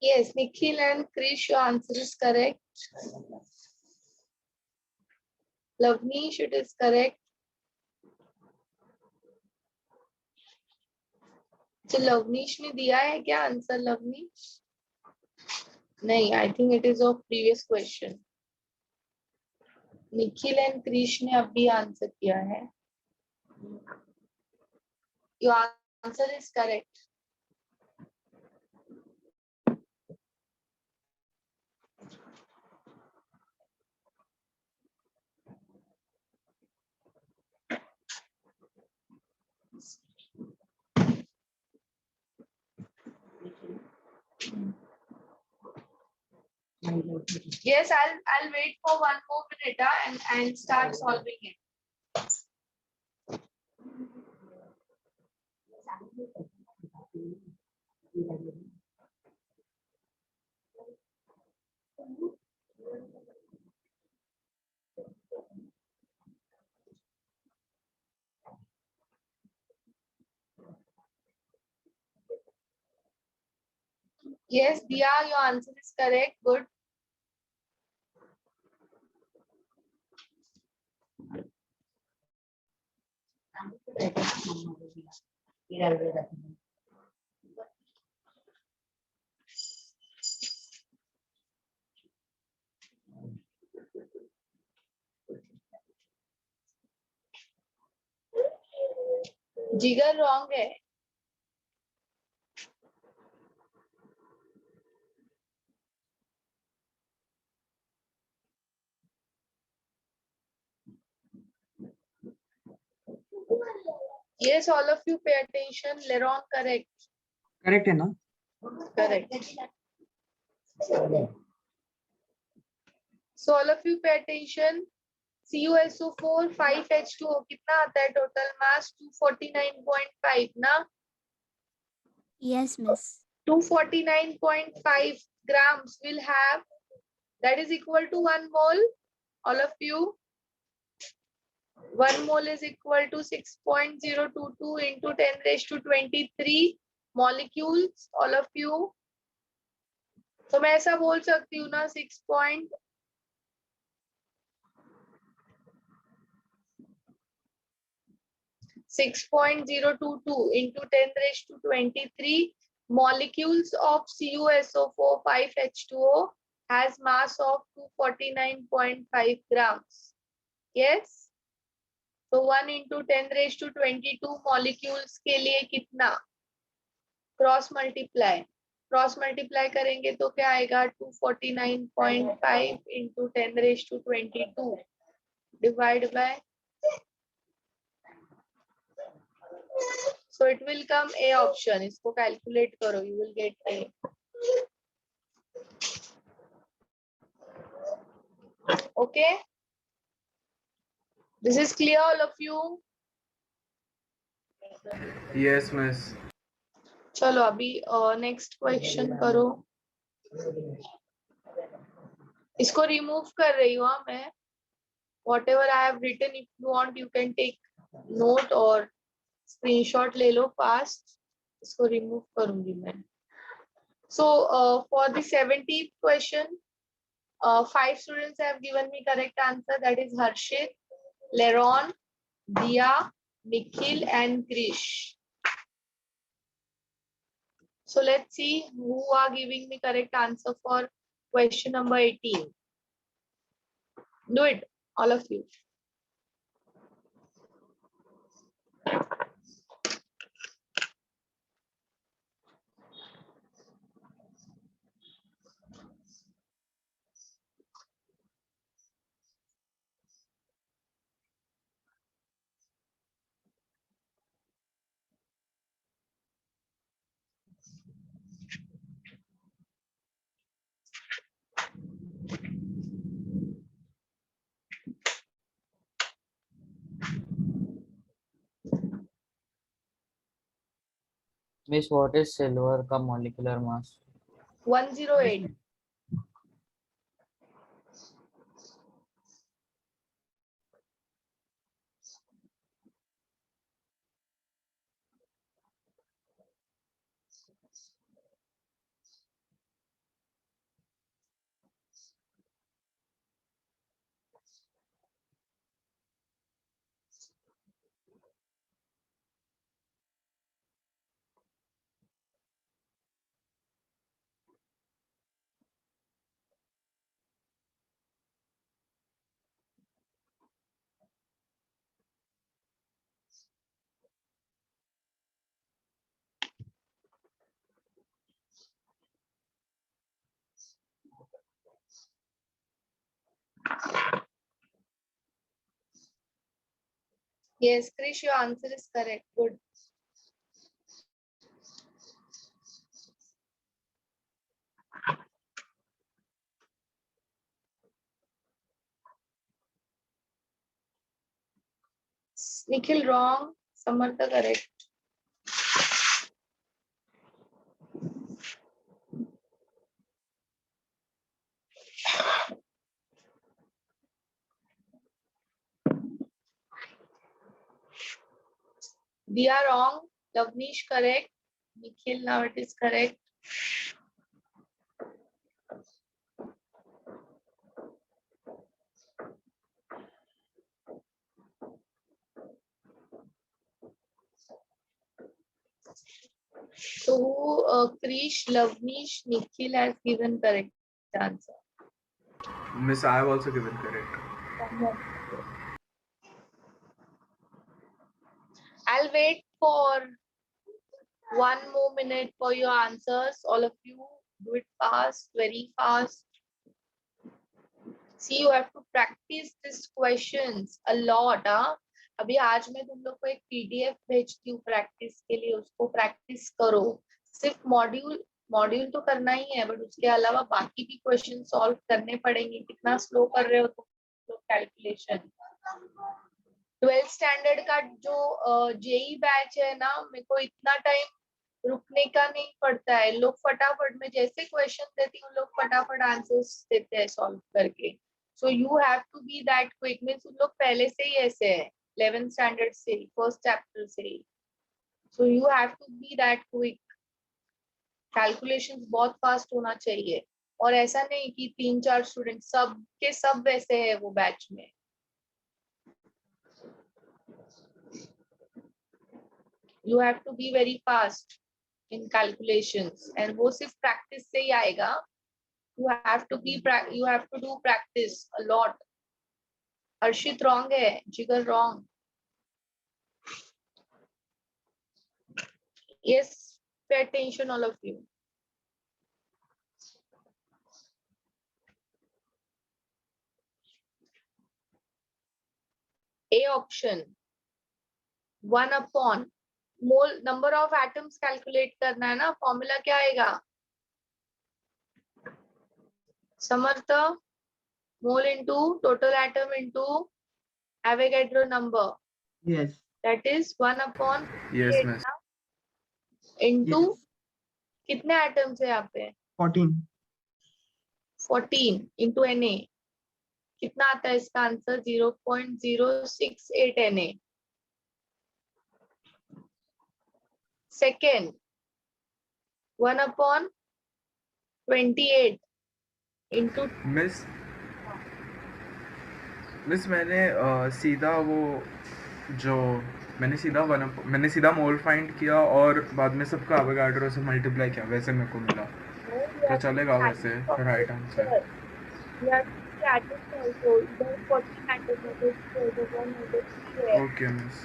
Yes, Nikhil and Krish, your answer is correct. Lavnish, it is correct. तो लवनीश ने दिया है क्या answer? Lavneesh नहीं, I think it is of previous question. Nikhil and Krish ने अभी answer किया है. Your answer is correct. Yes, I'll wait for 1 more minute and start solving it. Yes, Dia, your answer is correct. Good. जिगर wrong है. Yes, all of you pay attention. Leron correct. Correct है ना? Correct. So all of you pay attention. CuSO4 5H2O कितना आता है total mass? 249.5 ना? Yes, miss. 249.5 grams will have, that is equal to 1 mole. All of you, 1 mole is equal to 6.022 into 10 raised to 23 molecules. All of you, तो मैं ऐसा बोल सकती हूँ ना 6.022 into 10 raised to 23 molecules of CuSO4 5H2O has mass of 249.5 grams. Yes. So 1 into 10 raised to 22 molecules के लिए कितना? Cross multiply. क्रॉस मल्टीप्लाई करेंगे तो क्या आएगा 249.5 into 10⁻²2 divide by, so it will come A option. इसको कैलकुलेट करो, you will get A. Okay, this is clear all of you. Yes, miss. चलो अभी नेक्स्ट क्वेश्चन करो. इसको रिमूव कर रही हूँ मैं. Whatever I have written, if you want, you can take note or screenshot ले लो fast. इसको रिमूव करूंगी मैं. So for the 70th question, 5 students have given me correct answer. That is Harshit, Leron, Dia, Nikhil, and Krish. So let's see who are giving me correct answer for question number 18. Do it, all of you. Miss, what is silver का molecular mass? 108. Yes, Krish, your answer is correct. Good. Nikhil wrong. Samartha correct. Dia wrong. Lavnish correct. Nikhil, now it is correct. So who, Krish, Lavnish, Nikhil has given correct answer. Miss, I have also given correct. I'll wait for 1 more minute for your answers. All of you do it fast, very fast. See, you have to practice these questions a lot. हाँ? अभी आज मैं तुम लोग को एक PDF भेजती हूँ प्रैक्टिस के लिए, उसको प्रैक्टिस करो. सिर्फ मॉड्यूल तो करना ही है, बट उसके अलावा बाकी भी क्वेश्चन सॉल्व करने पड़ेंगे. कितना स्लो कर रहे हो तुम लोग कैलकुलेशन. 12th स्टैंडर्ड का जो जेई बैच है ना, मेरे को इतना टाइम रुकने का नहीं पड़ता है. लोग फटाफट, में जैसे क्वेश्चन देती हूँ लोग फटाफट आंसर्स देते हैं सॉल्व करके. So you have to be that quick. Means उन लोग पहले से ही ऐसे है, 11th स्टैंडर्ड से ही, फर्स्ट चैप्टर से ही. So you have to be that quick. Calculations बहुत फास्ट होना चाहिए. और ऐसा नहीं कि 3-4 स्टूडेंट सब के सब वैसे है वो बैच में. You have to be very fast in calculations, and वो सिर्फ practice से ही आएगा. You have to do practice a lot. Harshit wrong है, Jigar wrong. Yes, pay attention all of you. A option 1 upon mole number of atoms calculate करना है ना, formula क्या आएगा Samarth? Mole into total atom into Avogadro number, Yes. That is 1 upon Yes, miss. Into Yes. कितने atoms है यहाँ पे 14. 14 into Na, कितना आता है इसका answer? 0.068 Na. Second 1 upon 28 into miss मैंने सीधा वो जो मैंने सीधा मोल फाइंड किया और बाद में सबका एवोगाड्रो से मल्टीप्लाई किया, वैसे मेरे को मिला। तो चलेगा वैसे राइट आंसर। Okay miss.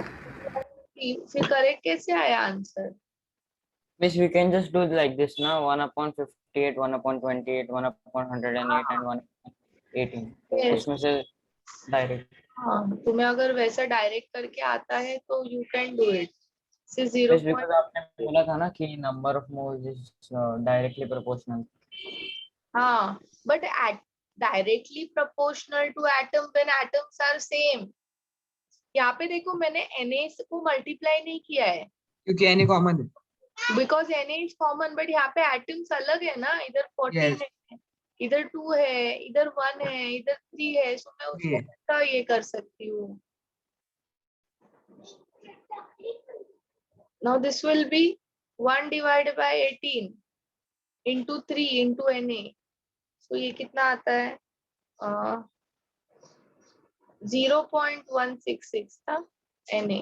फिर करेक्ट कैसे आया answer? Miss, we can just do like this now. 1 upon 58, 1 upon 28, 1 upon 108 and 1 upon 18. Yes. उसमें से डायरेक्ट। हाँ, तुम्हें अगर वैसा डायरेक्ट करके आता है तो यू कैन डू इट। से Miss, 0. because आपने बोला था ना कि number of moles is directly proportional. हाँ, but at directly proportional to atom when atoms are same. यहाँ पे देखो मैंने Na को मल्टीप्लाई नहीं किया है क्योंकि Na कॉमन है. Because Na is common, but यहाँ पे एटम्स अलग है ना, इधर 14 Yes. है, इधर 2 है, इधर 1 है, इधर 3 है, सो मैं उसको Yeah. कैसा ये कर सकती हूँ? Now this will be 1 divided by 18 into 3 into Na. So ये कितना आता है? 0.166 था Na.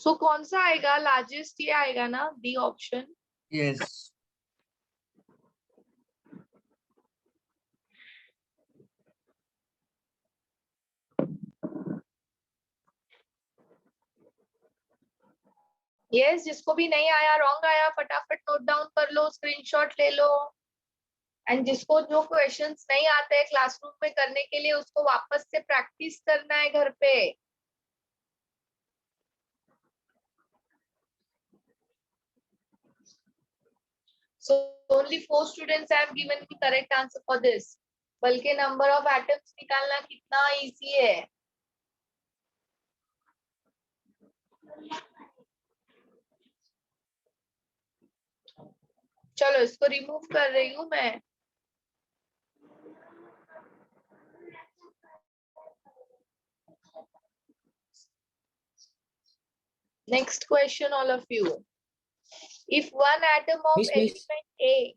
So कौन सा आएगा लार्जेस्ट? ये आएगा ना, डी ऑप्शन। Yes. यस, जिसको भी नहीं आया, रॉन्ग आया, फटाफट नोट डाउन कर लो, स्क्रीनशॉट ले लो। एंड जिसको जो क्वेश्चंस नहीं आते हैं क्लासरूम में करने के लिए, उसको वापस से प्रैक्टिस करना है घर पे। So only 4 students have given the correct answer for this. बल्कि नंबर ऑफ एटम्स निकालना कितना इजी है। चलो इसको रिमूव कर रही हूँ मैं। Next question, all of you. If one atom of Miss. element A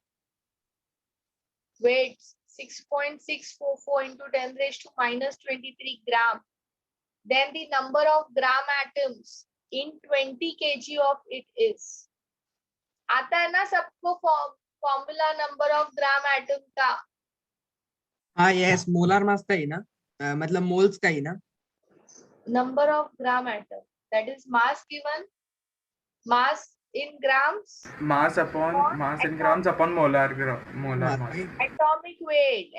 weighs 6.644 into 10 raised to minus 23 gram, then the number of gram atoms in 20 kg of it is. आता है ना सबको formula number of gram atom का? हाँ yes, molar mass का ही ना, मतलब moles का ही ना. Number of gram atom, that is mass given, mass in grams, mass in grams upon molar mass. atomic weight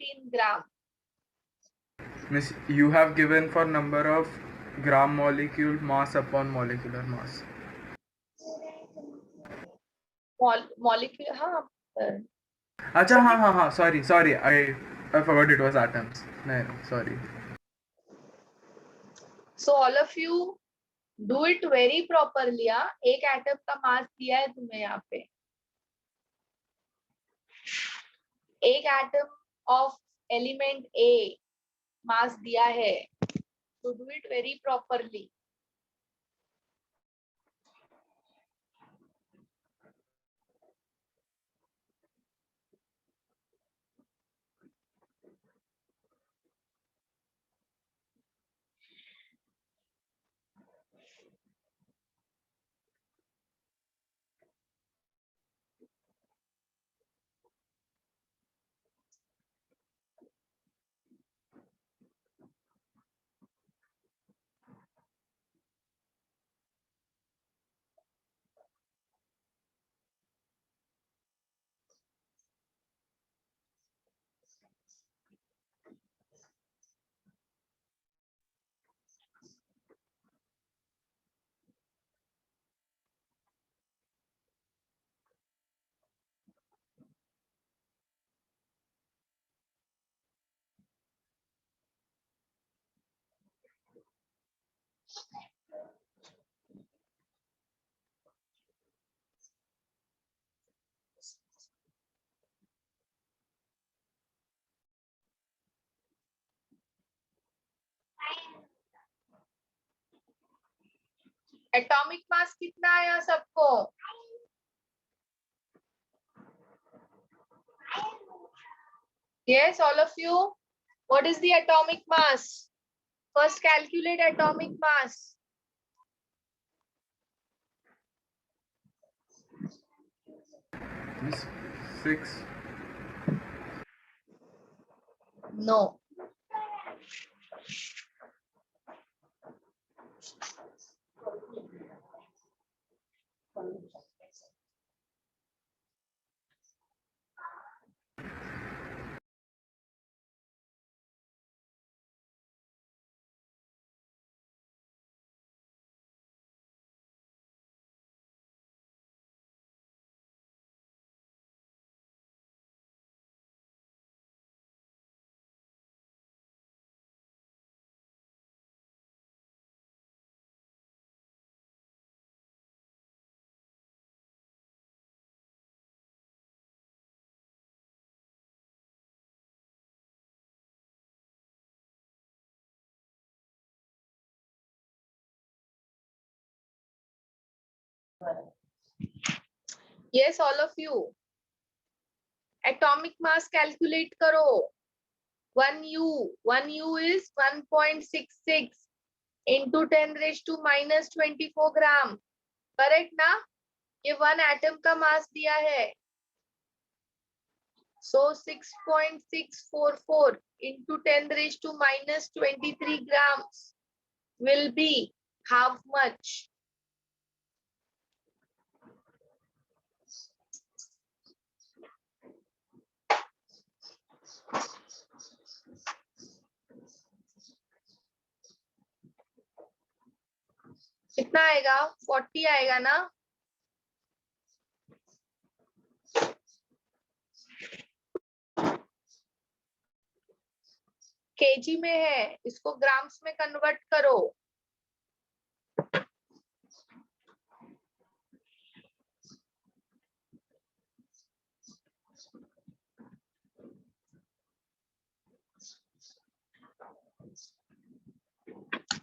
in gram. Miss, you have given for number of gram molecule mass upon molecular mass. Molecule, हाँ. अच्छा हाँ sorry I forgot it was atoms. No, sorry. So all of you do it very properly. हाँ, एक atom का मास दिया है तुम्हें यहाँ पे, एक एटम ऑफ एलिमेंट ए मास दिया है, तो do it very properly. Atomic mass कितना आया सबको? Yes, all of you. What is the atomic mass? First calculate atomic mass. Miss 6. No. Yes, all of you. Atomic mass calculate karo. 1U is 1.66 into 10 raised to minus 24 gram. Correct ना? ये 1 atom का mass दिया है. So 6.644 into 10 raised to minus 23 grams will be how much? कितना आएगा? 40 आएगा ना? KG में है, इसको ग्राम्स में कन्वर्ट करो.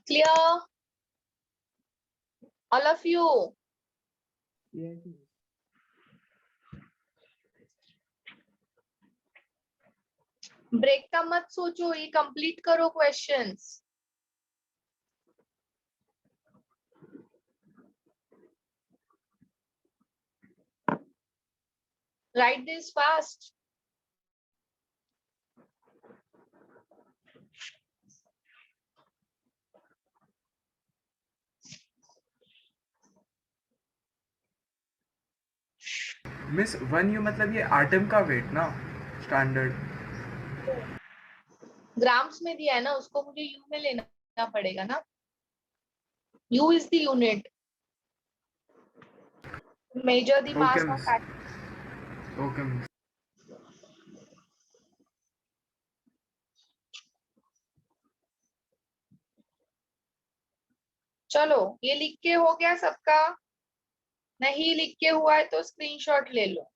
Clear? All of you. Yes. Break का मत सोचो, ये कंप्लीट करो questions. Write this fast. Miss 1U मतलब ये एटम का वेट ना, स्टैंडर्ड. ग्राम्स में दिया है ना, उसको मुझे यू में लेना पड़ेगा ना. You is the unit. Measure the mass Okay, of miss. Atom. Okay, miss. चलो, ये लिख के हो गया सबका? नहीं लिख के हुआ है तो स्क्रीनशॉट ले लो.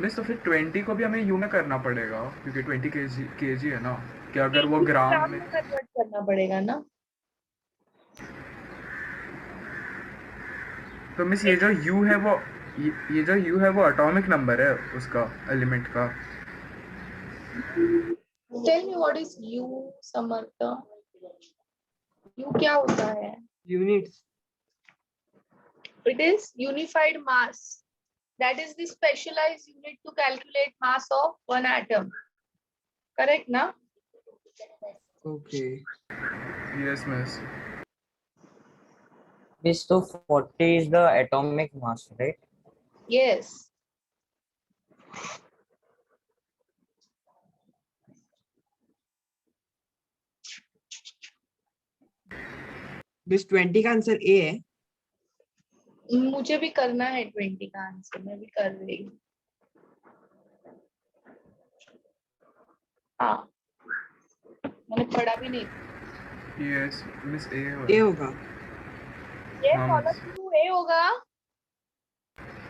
मिस तो फिर 20 को भी हमें यू में करना पड़ेगा क्योंकि 20 केजी है ना, कि अगर वो ग्राम में. कन्वर्ट करना पड़ेगा ना. तो मिस ये जो यू है वो, ये जो यू है वो एटॉमिक नंबर है उसका, एलिमेंट का. Tell me what is U समर्थ. यू क्या होता है? Units. It is unified mass. That is the specialized unit to calculate mass of one atom. Correct, na? Okay. Yes, miss. This so 40 is the atomic mass, right? Yes. This 20 का answer A है. मुझे भी करना है 20 का answer, मैं भी कर रही हूँ. हाँ, मैंने पढ़ा भी नहीं. Yes, miss A A होगा. Yes, हाँ, all of you, A होगा.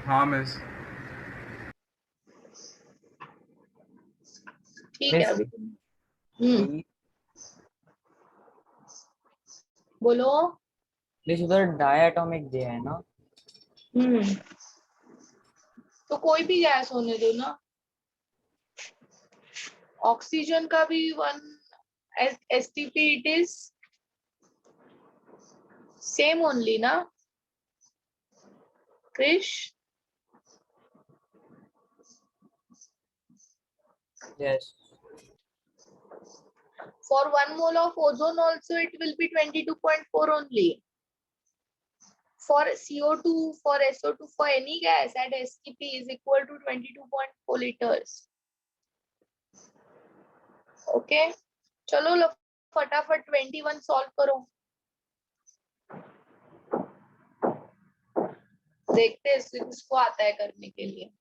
हाँ मिस। ठीक है मिस अभी बोलो। मिस उधर डायटोमिक दिया है ना? तो कोई भी गैस होने दो ना। ऑक्सीजन का भी 1 STP it is same only ना Krrish? Yes. For 1 mole of ozone also it will be 22.4 only. For CO2, for SO2, for any gas at STP is equal to 22.4 liters. Okay. चलो लो फटाफट 21 solve करो। देखते हैं किसको आता है करने के लिए।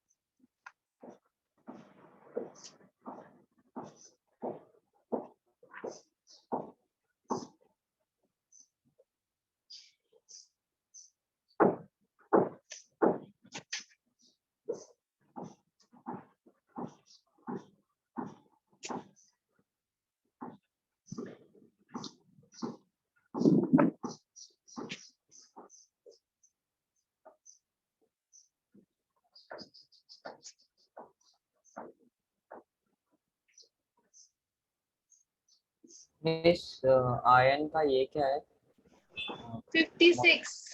मिस आयन का ये क्या है? 56.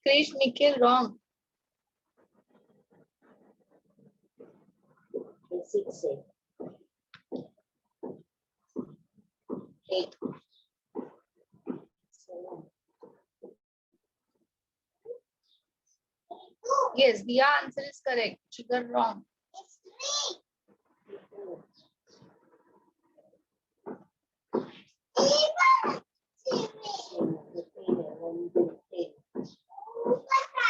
Krish, Nikhil, wrong. 6, 8. Yes, the answer is correct. Sugar wrong.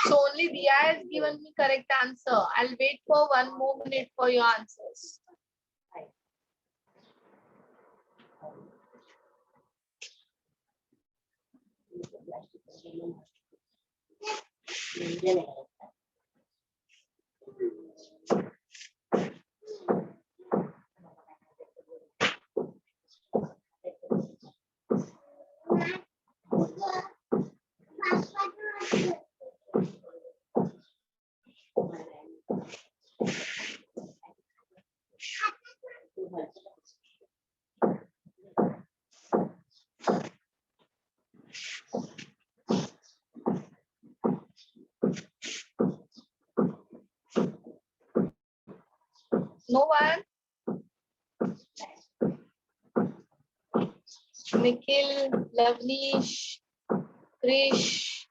So only Diya has given me correct answer. I'll wait for 1 more minute for your answers. No one? Nikhil, Lavnish, Krish.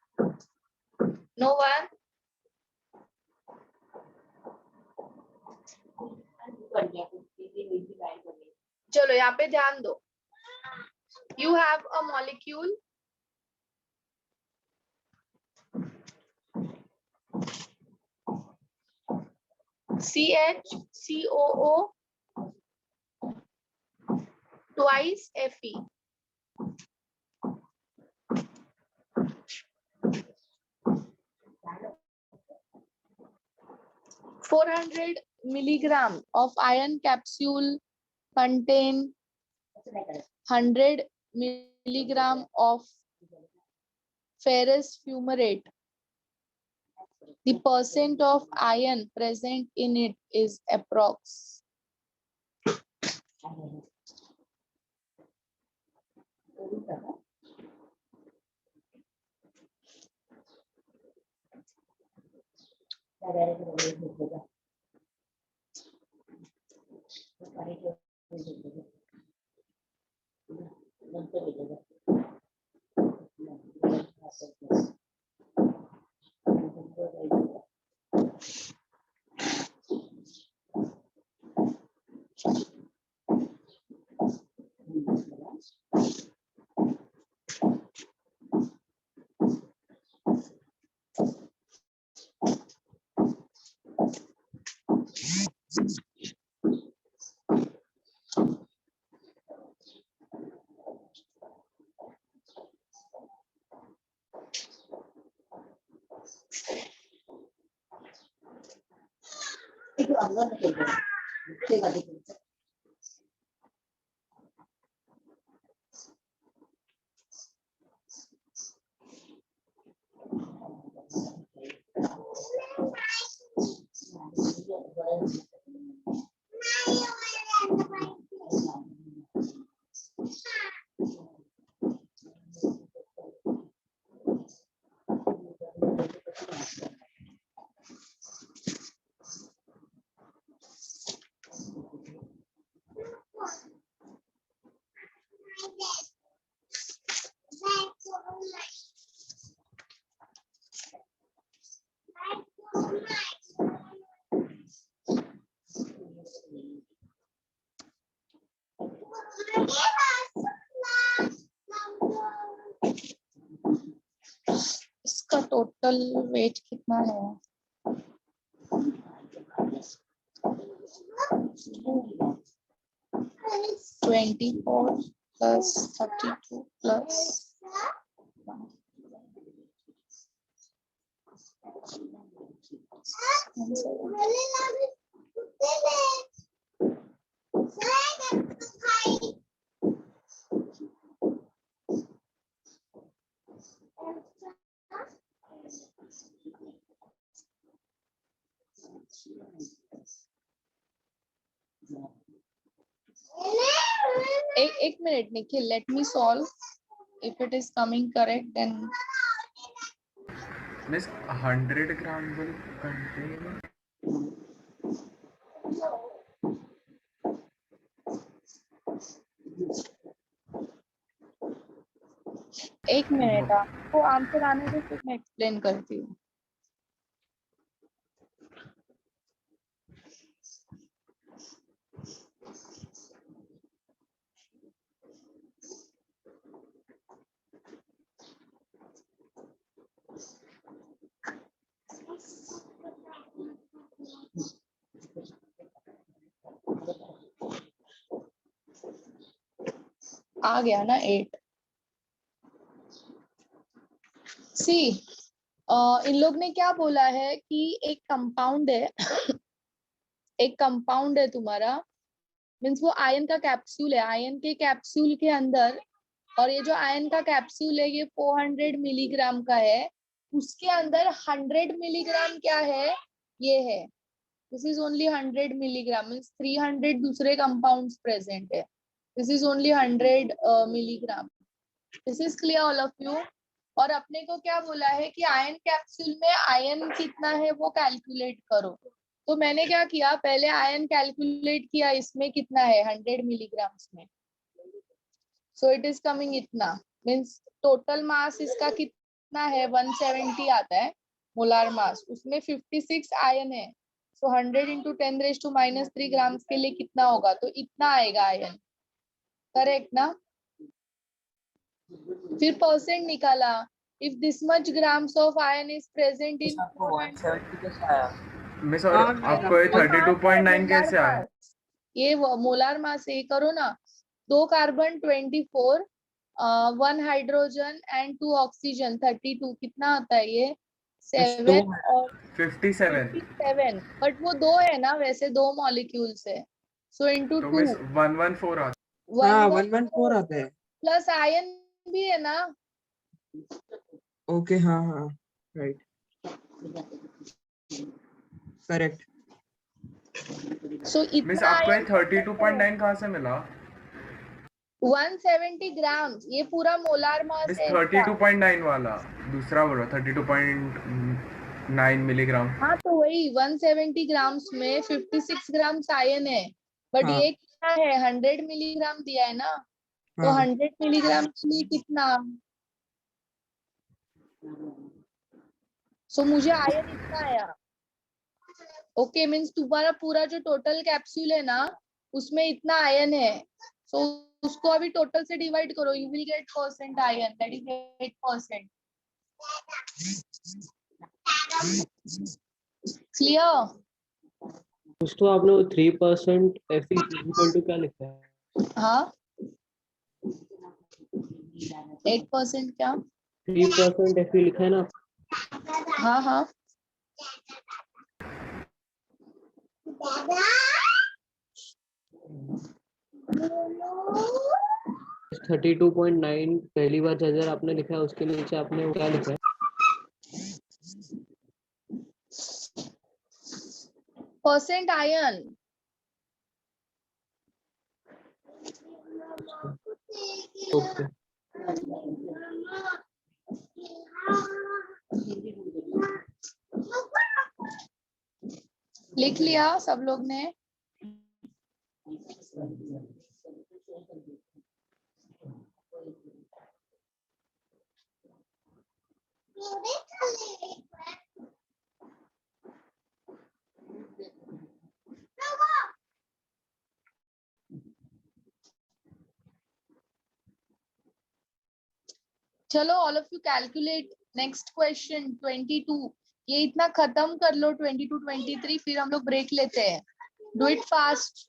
No one? चलो यहाँ पे ध्यान दो. You have a molecule. CHCOO twice Fe. 400 milligram of iron capsule contain 100 milligram of ferrous fumarate. The percent of iron present in it is approx. इसका total weight कितना है? 24 plus 32 plus 1 minute, Nikhil. Let me solve. If it is coming correct, then Miss, 100 gram will contain. एक minute आपको answer आने दो, फिर मैं explain करती हूँ. आ गया ना 8. सी इन लोग ने क्या बोला है कि एक कंपाउंड है एक कंपाउंड है तुम्हारा, मीन्स वो आयन का कैप्सूल है. आयन के कैप्सूल के अंदर, और ये जो आयन का कैप्सूल है ये 400 मिलीग्राम का है. उसके अंदर 100 मिलीग्राम क्या है? ये है. This is only 100 milligram, means 300 दूसरे कंपाउंड्स प्रेजेंट है. This is only 100 milligram. This is clear all of you. और अपने को क्या बोला है कि आयन कैप्सूल में आयन कितना है वो कैलकुलेट करो. तो मैंने क्या किया, पहले आयन कैलकुलेट किया, इसमें कितना है 100 मिलीग्राम में. सो इट इज कमिंग इतना, मीन्स टोटल मास इसका कितना है 170 आता है मोलार मास. उसमें 56 आयन है. सो 100 इंटू 10⁻³ ग्राम्स के लिए कितना होगा? तो इतना आएगा आयन. करेक्ट ना? फिर परसेंट निकाला. If this much grams of ion is present in 170 कैसे आया? मिस, और आपको ये 32.9 कैसे आया? ये मोलार मास ये करो ना. 2 कार्बन 24, 1 हाइड्रोजन एंड 2 ऑक्सीजन 32. कितना आता है ये? 7 और 57. 57, बट वो 2 है ना वैसे 2 मॉलिक्यूल्स है, सो इनटू तो 2 मिस 114 आता हाँ 114 114 आता है। प्लस आयन भी है ना। ओके हाँ हाँ राइट करेक्ट। सो है। मिस इतना आपको ये आयन 32.9 कहाँ से मिला? 170 ग्राम, ये पूरा मोलार मास मिस है इसका। 32.9 वाला दूसरा बोलो 32.9 मिलीग्राम। हाँ तो वही 170 ग्राम्स में 56 ग्राम्स आयन है, बट हाँ ये कितना है 100 मिलीग्राम दिया है ना, तो हाँ 100 मिलीग्राम के लिए कितना, सो मुझे आयन इतना आया। ओके मीन्स तुम्हारा पूरा जो टोटल कैप्सूल है ना उसमें इतना आयन है, सो उसको अभी टोटल से डिवाइड करो, you will get percent ion, that is 8%। Clear? दोस्तों आपने 3% Fe इक्वल टू क्या लिखा है? हाँ 8% क्या? 3% Fe लिखा है ना? हाँ हाँ 32.9 पहली बार जगह आपने लिखा है, उसके नीचे आपने वो क्या लिखा है? Percent ion. ओके लिख लिया सब लोग ने? चलो all of you calculate next question 22। ये इतना खत्म कर लो 22 23, फिर हम लोग ब्रेक लेते हैं। Do it fast.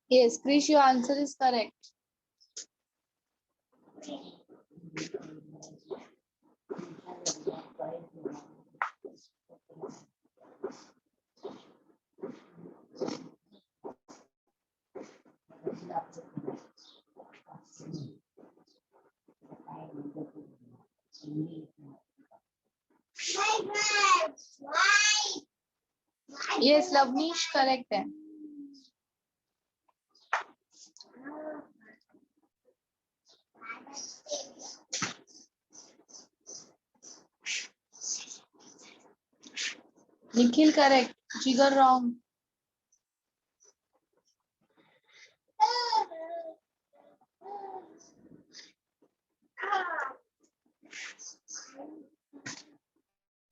Yes, Krish, your answer is correct. Yes, Lavnish, correct है। निखिल करेक्ट, जिगर wrong.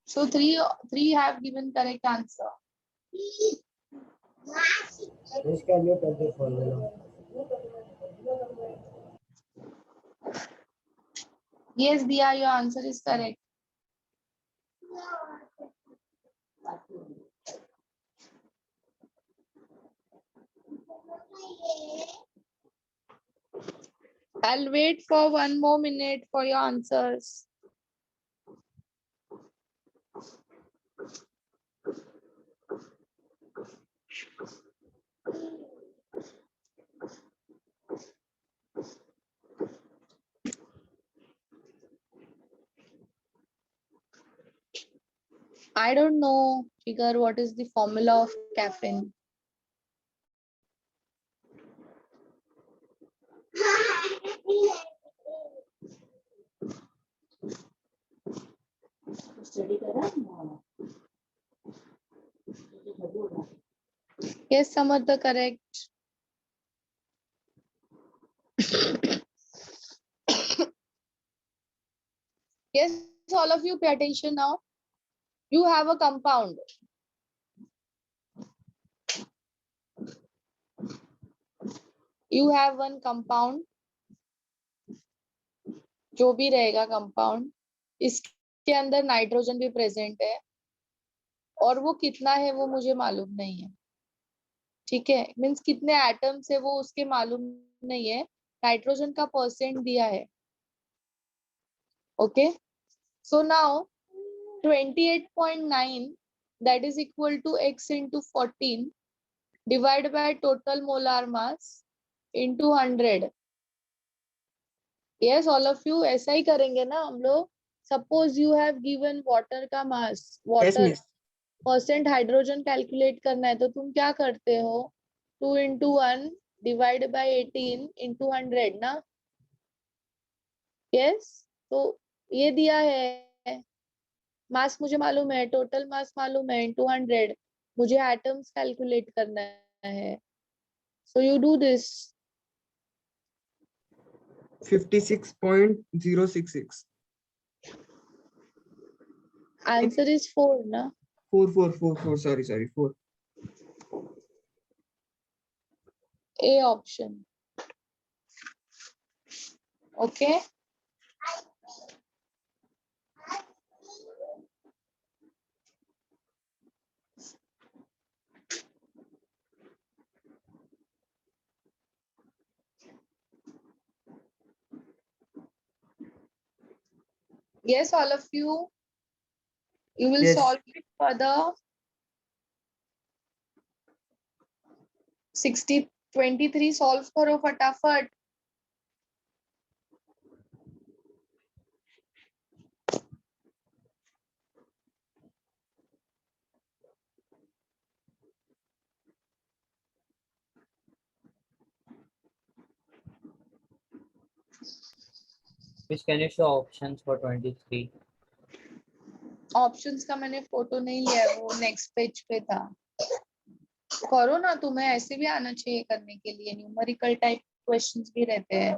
So three have given correct answer. Yes, Diya, your answer is correct. I'll wait for 1 more minute for your answers. I don't know, Jigar, what is the formula of caffeine? Yes, Samartha, correct. Yes, all of you pay attention now. You have a compound. You have one compound. जो भी रहेगा compound, इसके अंदर nitrogen भी present है और वो कितना है वो मुझे मालूम नहीं है. ठीक है, मीन्स कितने एटम्स है वो उसके मालूम नहीं है. नाइट्रोजन का परसेंट दिया है. Okay, so now 28.9 that is equal to x into 14 divided by total molar mass into 100. Yes, all of you ऐसा ही करेंगे ना हम लोग. Suppose you have given water का mass, Yes, water miss. Percent hydrogen calculate करना है, तो तुम क्या करते हो? 2 into 1 डिवाइड बाय 18 into 100 ना. यस, तो ये दिया है. मास मुझे मालूम है, टोटल मास मालूम है, into 100 मुझे एटम्स कैलकुलेट करना है. So you do this. 56.066. Answer is 4 ना. 4. Sorry, 4. A option. Okay. Yes, all of you. You will Yes. solve it further. 23 solve करो फटाफट. Which can you show options for 23? Options का मैंने photo नहीं लिया है, वो नेक्स्ट पेज पे था. करो ना, तुम्हें ऐसे भी आना चाहिए करने के लिए. न्यूमेरिकल टाइप क्वेश्चंस भी रहते हैं.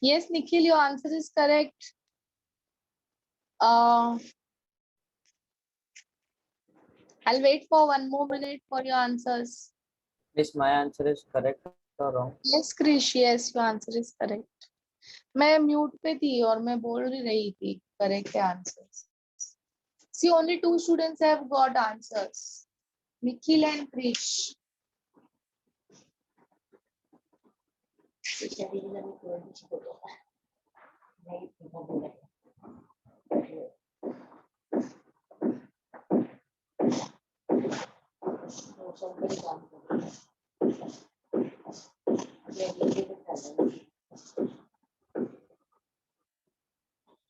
Yes, Nikhil, your answer is correct. I'll wait for 1 more minute for your answers. Miss, my answer is correct or wrong? Yes, Krish, yes, your answer is correct. मैं mute पे थी और मैं बोल रही थी correct answers. See, only 2 students have got answers. Nikhil and Krish.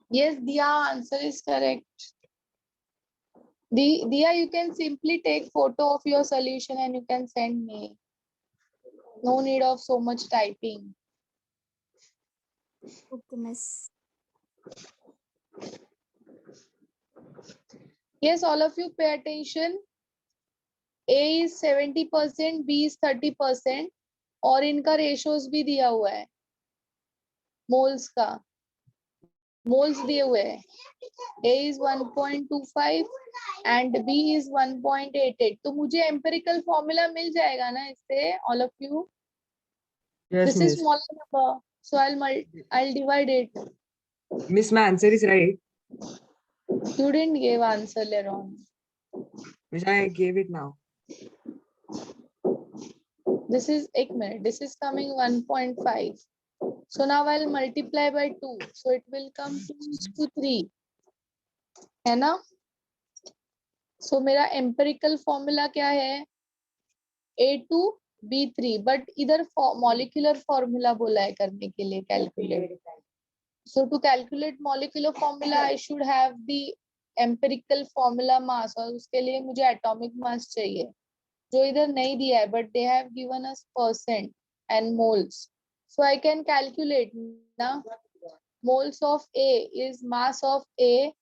Yes, Dia, answer is correct. Dia, you can simply take photo of your solution and you can send me. No need of so much typing. Okay, miss. Yes, all of you pay attention. A is 70%, B is 30% और इनका ratios भी दिया हुआ है moles का. Moles दिए हुए हैं. A is 1.25 and B is 1.88. तो मुझे एम्पिरिकल फॉर्मूला मिल जाएगा ना इससे, all of you? Yes, This is miss. smaller number, so I'll divide it. Miss, my answer is right. You didn't give answer later on. Miss, I gave it now. This is 1 minute. This is coming 1.5. So now I'll multiply by 2. So it will come 2:3. है ना? So मेरा empirical formula क्या है? A2B3. But इधर molecular formula बोला है करने के लिए calculate. So to calculate molecular formula, I should have the empirical formula mass और उसके लिए मुझे atomic mass चाहिए जो इधर नहीं दिया है, but they have given us percent and moles. So I can calculate now. Moles of A is mass of A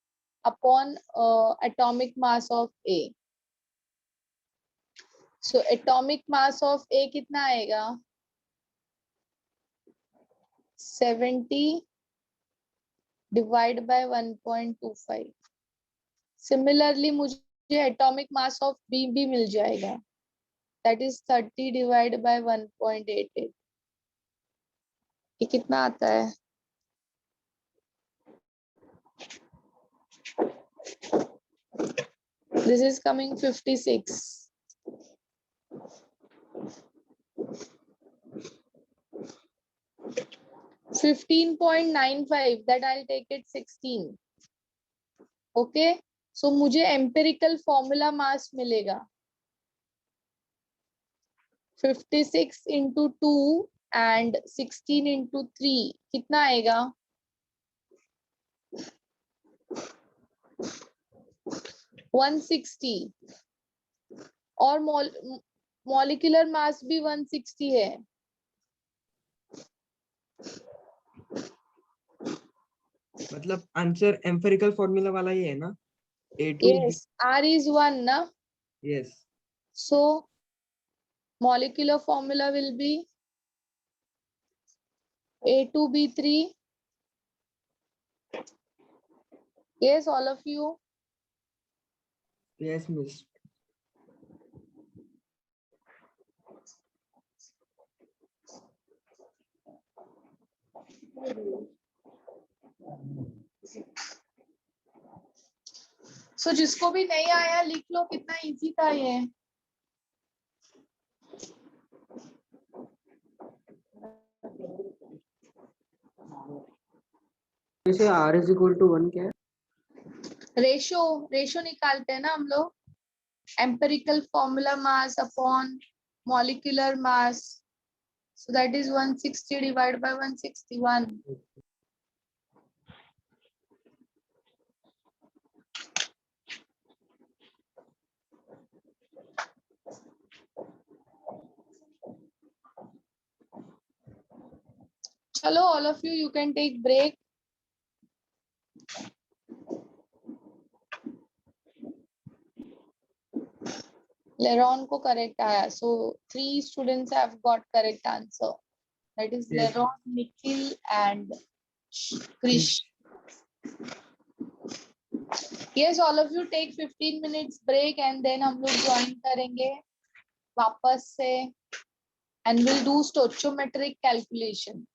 upon atomic mass of A. So atomic mass of A कितना आएगा? 70 divided by 1.25. Similarly मुझे atomic mass of B भी मिल जाएगा. That is 30 divided by 1.88. ये कितना आता है? This is coming 56. $15.95, that I'll take it 16. Okay, so मुझे empirical formula mass मिलेगा 56 into 2 and 16 into 3. कितना आएगा? 160. और molecular mass भी 160 है. मतलब आंसर एम्पिरिकल फॉर्मूला वाला ही है ना? A2. Yes, R is 1 na. Yes. So molecular formula will be A2B3. Yes, all of you. Yes, miss. So जिसको भी नहीं आया लिख लो, कितना इजी था ये. जैसे R is equal to 1 क्या है? रेशो निकालते हैं ना हम लोग. Empirical formula mass upon molecular mass. So that is 160 divided by 161. Chalo, all of you can take break. Leron को correct आया. So 3 students have got correct answer. That is Yes. Leron, Nikhil and Krish. Yes, all of you take 15 minutes break and then हम लोग join करेंगे वापस से and we'll do stoichiometric calculation.